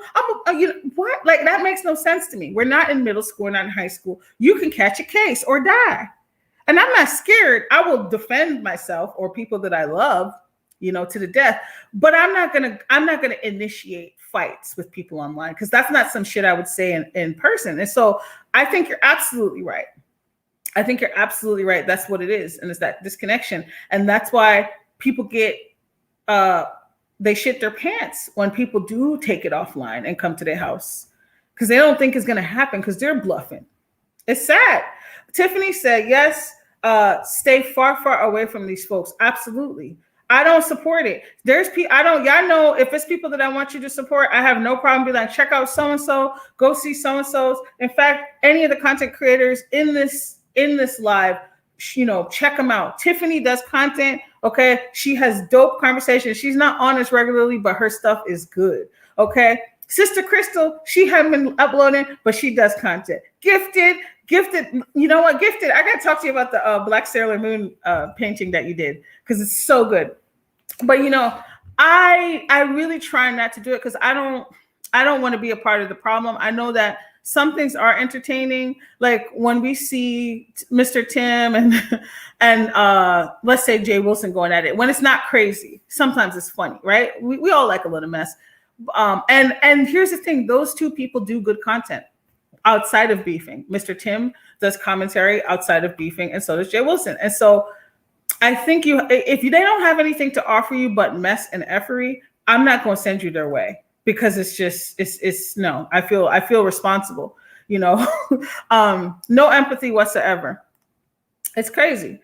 You know what? Like, that makes no sense to me. We're not in middle school, we're not in high school. You can catch a case or die. And I'm not scared. I will defend myself or people that I love, you know, to the death. But I'm not gonna initiate fights with people online, because that's not some shit I would say in person. And so I think you're absolutely right. I think you're absolutely right. That's what it is. And it's that disconnection. And that's why people get they shit their pants when people do take it offline and come to their house, because they don't think it's going to happen, because they're bluffing. It's sad. Tiffany said, yes, stay far, far away from these folks. Absolutely. I don't support it. Y'all know, if it's people that I want you to support, I have no problem being like, check out so-and-so, go see so-and-so's. In fact, any of the content creators in this live, you know, check them out. Tiffany does content. Okay. She has dope conversations. She's not on this regularly, but her stuff is good. Okay. Sister Crystal, she hasn't been uploading, but she does content. Gifted, you know what? Gifted, I got to talk to you about the Black Sailor Moon painting that you did, because it's so good. But, you know, I really try not to do it, because I don't want to be a part of the problem. I know that some things are entertaining, like when we see Mr. Tim and let's say Jay Wilson going at it. When it's not crazy, sometimes it's funny, right? We all like a little mess. And here's the thing: those two people do good content outside of beefing. Mr. Tim does commentary outside of beefing, and so does Jay Wilson. And so I think if they don't have anything to offer you but mess and effery, I'm not going to send you their way. Because it's no, I feel responsible, you know, no empathy whatsoever. It's crazy.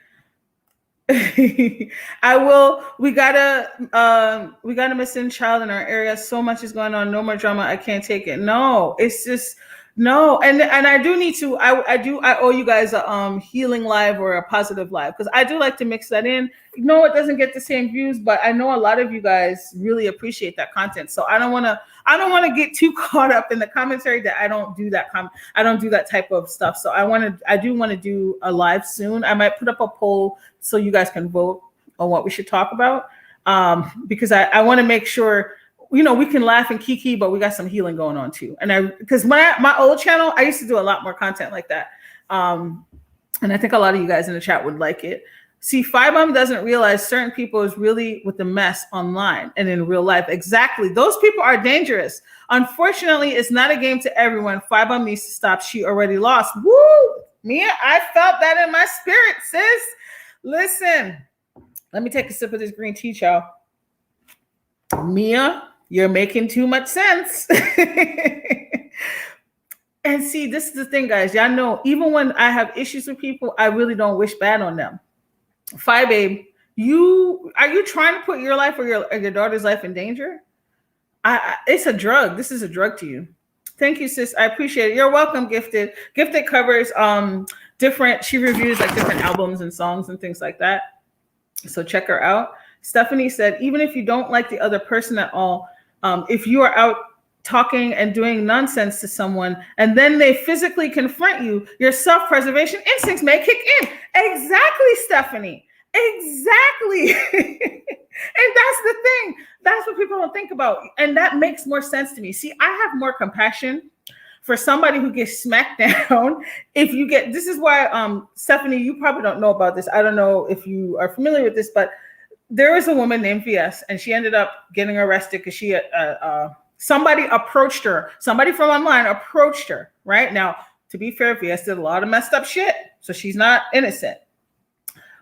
We got a missing child in our area. So much is going on. No more drama. I can't take it. No, it's just no. And I do need to, I owe you guys a healing live or a positive live, because I do like to mix that in. No, it doesn't get the same views, but I know a lot of you guys really appreciate that content. So I don't want to get too caught up in the commentary that I don't do that. I don't do that type of stuff. So I do want to do a live soon. I might put up a poll so you guys can vote on what we should talk about. Because I want to make sure, you know, we can laugh and Kiki, but we got some healing going on too. And because my old channel, I used to do a lot more content like that. And I think a lot of you guys in the chat would like it. See, Fibum doesn't realize certain people is really with the mess online and in real life. Exactly. Those people are dangerous. Unfortunately, it's not a game to everyone. Fibum needs to stop. She already lost. Woo! Mia, I felt that in my spirit, sis. Listen, let me take a sip of this green tea, y'all. Mia, you're making too much sense. And see, this is the thing, guys. Y'all know, even when I have issues with people, I really don't wish bad on them. Fi babe, are you trying to put your life or your daughter's life in danger? It's a drug. This is a drug to you. Thank you, sis. I appreciate it. You're welcome, Gifted. Gifted covers different. She reviews like different albums and songs and things like that. So check her out. Stephanie said, even if you don't like the other person at all, if you are out talking and doing nonsense to someone and then they physically confront you, your self-preservation instincts may kick in. Exactly, Stephanie. Exactly. And that's the thing. That's what people don't think about. And that makes more sense to me. See, I have more compassion for somebody who gets smacked down. If you get, this is why, Stephanie, you probably don't know about this. I don't know if you are familiar with this, but there was a woman named VS, and she ended up getting arrested because she somebody approached her. Somebody from online approached her. Right now, to be fair, VS did a lot of messed up shit, so she's not innocent.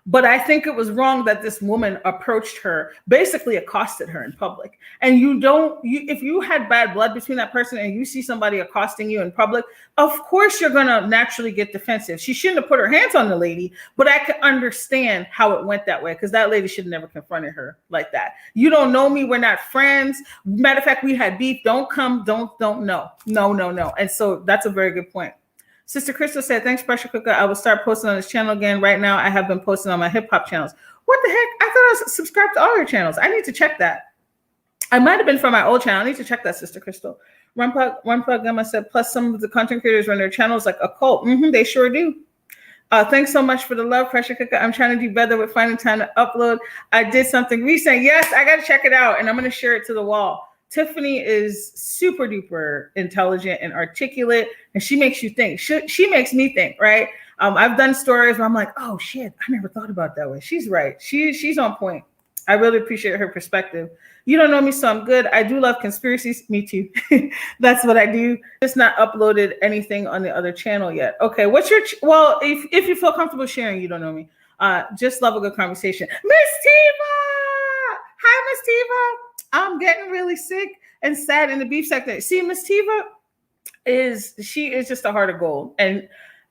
But I think it was wrong that this woman approached her, basically accosted her in public. And if you had bad blood between that person and you see somebody accosting you in public, of course you're going to naturally get defensive. She shouldn't have put her hands on the lady, but I can understand how it went that way, because that lady should have never confronted her like that. You don't know me. We're not friends. Matter of fact, we had beef. Don't know. No. And so that's a very good point. Sister Crystal said, thanks, Pressure Cooker. I will start posting on this channel again. Right now, I have been posting on my hip hop channels. What the heck? I thought I was subscribed to all your channels. I need to check that. I might have been from my old channel. I need to check that, Sister Crystal. One plug Gamma said, plus some of the content creators run their channels like a cult. They sure do. Thanks so much for the love, Pressure Cooker. I'm trying to do better with finding time to upload. I did something recent. Yes, I got to check it out, and I'm going to share it to the wall. Tiffany is super duper intelligent and articulate, and she makes you think. She makes me think, right? I've done stories where I'm like, oh shit, I never thought about it that way. She's right. She's on point. I really appreciate her perspective. You don't know me, so I'm good. I do love conspiracies. Me too. That's what I do. Just not uploaded anything on the other channel yet. Okay, what's your well? If you feel comfortable sharing, you don't know me. Just love a good conversation. Miss Tiva, hi, Miss Tiva. I'm getting really sick and sad in the beef sector. See, Miss Tiva is just a heart of gold. And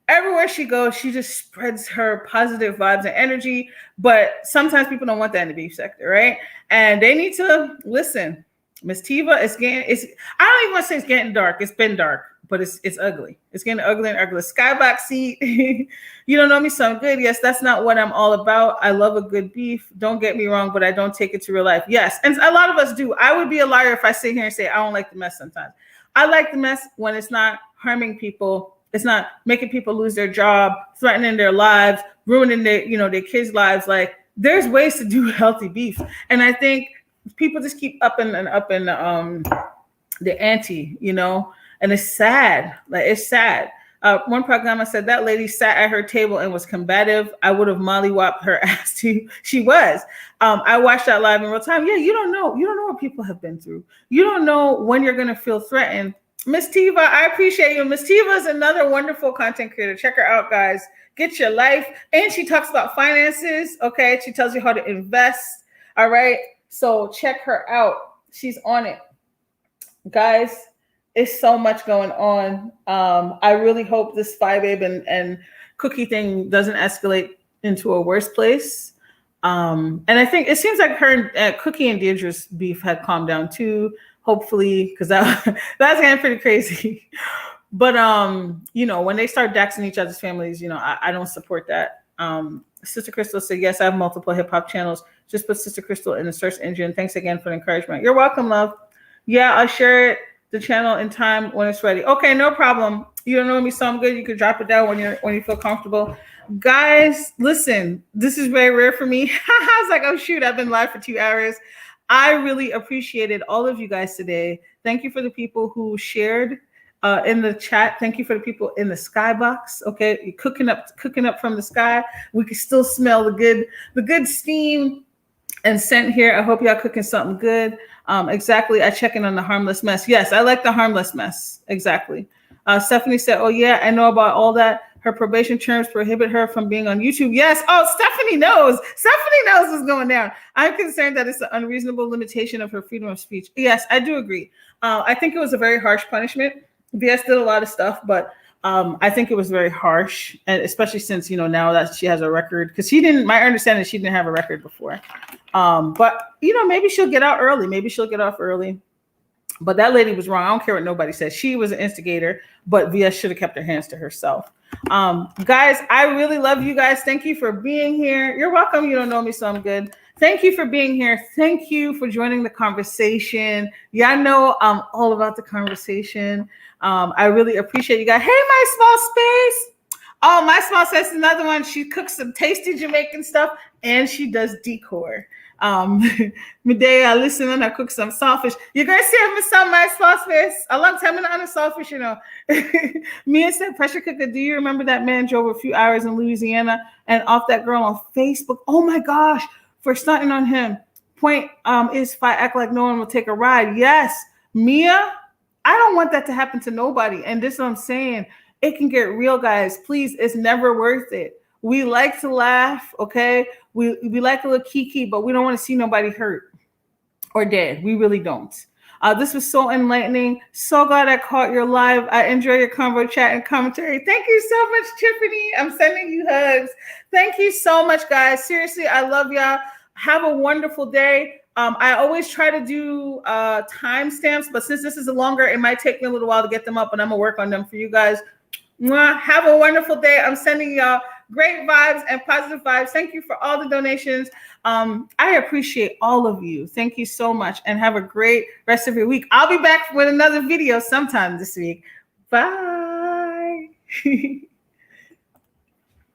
everywhere she goes, she just spreads her positive vibes and energy. But sometimes people don't want that in the beef sector, right? And they need to listen. Miss Tiva I don't even want to say it's getting dark. It's been dark, but it's ugly. It's getting ugly and ugly. Skybox seat. You don't know me, so I'm good. Yes, that's not what I'm all about. I love a good beef. Don't get me wrong, but I don't take it to real life. Yes, and a lot of us do. I would be a liar if I sit here and say I don't like the mess sometimes. I like the mess when it's not harming people. It's not making people lose their job, threatening their lives, ruining their kids' lives. Like, there's ways to do healthy beef. And I think people just keep upping the ante, and it's sad. Like, it's sad. One programmer said that lady sat at her table and was combative. I would have mollywopped her ass too. She was. I watched that live in real time. Yeah, you don't know what people have been through. You don't know when you're gonna feel threatened. Miss Tiva, I appreciate you. Miss Tiva is another wonderful content creator. Check her out, guys. Get your life. And she talks about finances. Okay, she tells you how to invest. All right. So check her out. She's on it, guys. It's so much going on. I really hope this Spy Babe and Cookie thing doesn't escalate into a worse place. And I think it seems like her and Cookie and Deirdre's beef had calmed down too, hopefully, because that's getting pretty crazy. But when they start doxing each other's families, I don't support that. Sister Crystal said, yes, I have multiple hip hop channels. Just put Sister Crystal in the search engine. Thanks again for the encouragement. You're welcome, love. Yeah, I'll share the channel in time when it's ready. Okay, no problem. You don't know me, so I'm good. You can drop it down when you feel comfortable. Guys, listen, this is very rare for me. I was like, oh shoot, I've been live for 2 hours. I really appreciated all of you guys today. Thank you for the people who shared in the chat. Thank you for the people in the skybox. Okay, you're cooking up from the sky. We can still smell the good steam and scent here. I hope y'all cooking something good. Exactly. I check in on the harmless mess. Yes, I like the harmless mess. Exactly. Stephanie said, oh yeah, I know about all that. Her probation terms prohibit her from being on YouTube. Yes. Oh, Stephanie knows. Stephanie knows what's going down. I'm concerned that it's an unreasonable limitation of her freedom of speech. Yes, I do agree. I think it was a very harsh punishment. VS did a lot of stuff, but I think it was very harsh, and especially since now that she has a record, because my understanding is she didn't have a record before. But maybe she'll get out early. Maybe she'll get off early. But that lady was wrong. I don't care what nobody says. She was an instigator, but VS should have kept her hands to herself. Guys, I really love you guys. Thank you for being here. You're welcome. You don't know me, so I'm good. Thank you for being here. Thank you for joining the conversation. Y'all know I'm all about the conversation. I really appreciate you guys. Hey, my small space. Oh, my small space is another one. She cooks some tasty Jamaican stuff and she does decor. Midday, I listen and I cook some saltfish. You guys see I miss out my small space. A long time in on the saltfish, you know. Mia said, pressure cooker. Do you remember that man drove a few hours in Louisiana and off that girl on Facebook? Oh my gosh, for stunting on him. Point is if I act like no one will take a ride. Yes, Mia, I don't want that to happen to nobody. And this is what I'm saying. It can get real, guys. Please, it's never worth it. We like to laugh, okay? We like a little Kiki, but we don't want to see nobody hurt or dead. We really don't. This was so enlightening. So glad I caught your live. I enjoy your convo, chat, and commentary. Thank you so much, Tiffany. I'm sending you hugs. Thank you so much, guys. Seriously, I love y'all. Have a wonderful day. I always try to do timestamps, but since this is a longer, it might take me a little while to get them up, and I'm going to work on them for you guys. Have a wonderful day. I'm sending y'all great vibes and positive vibes. Thank you for all the donations. I appreciate all of you. Thank you so much and have a great rest of your week. I'll be back with another video sometime this week. Bye.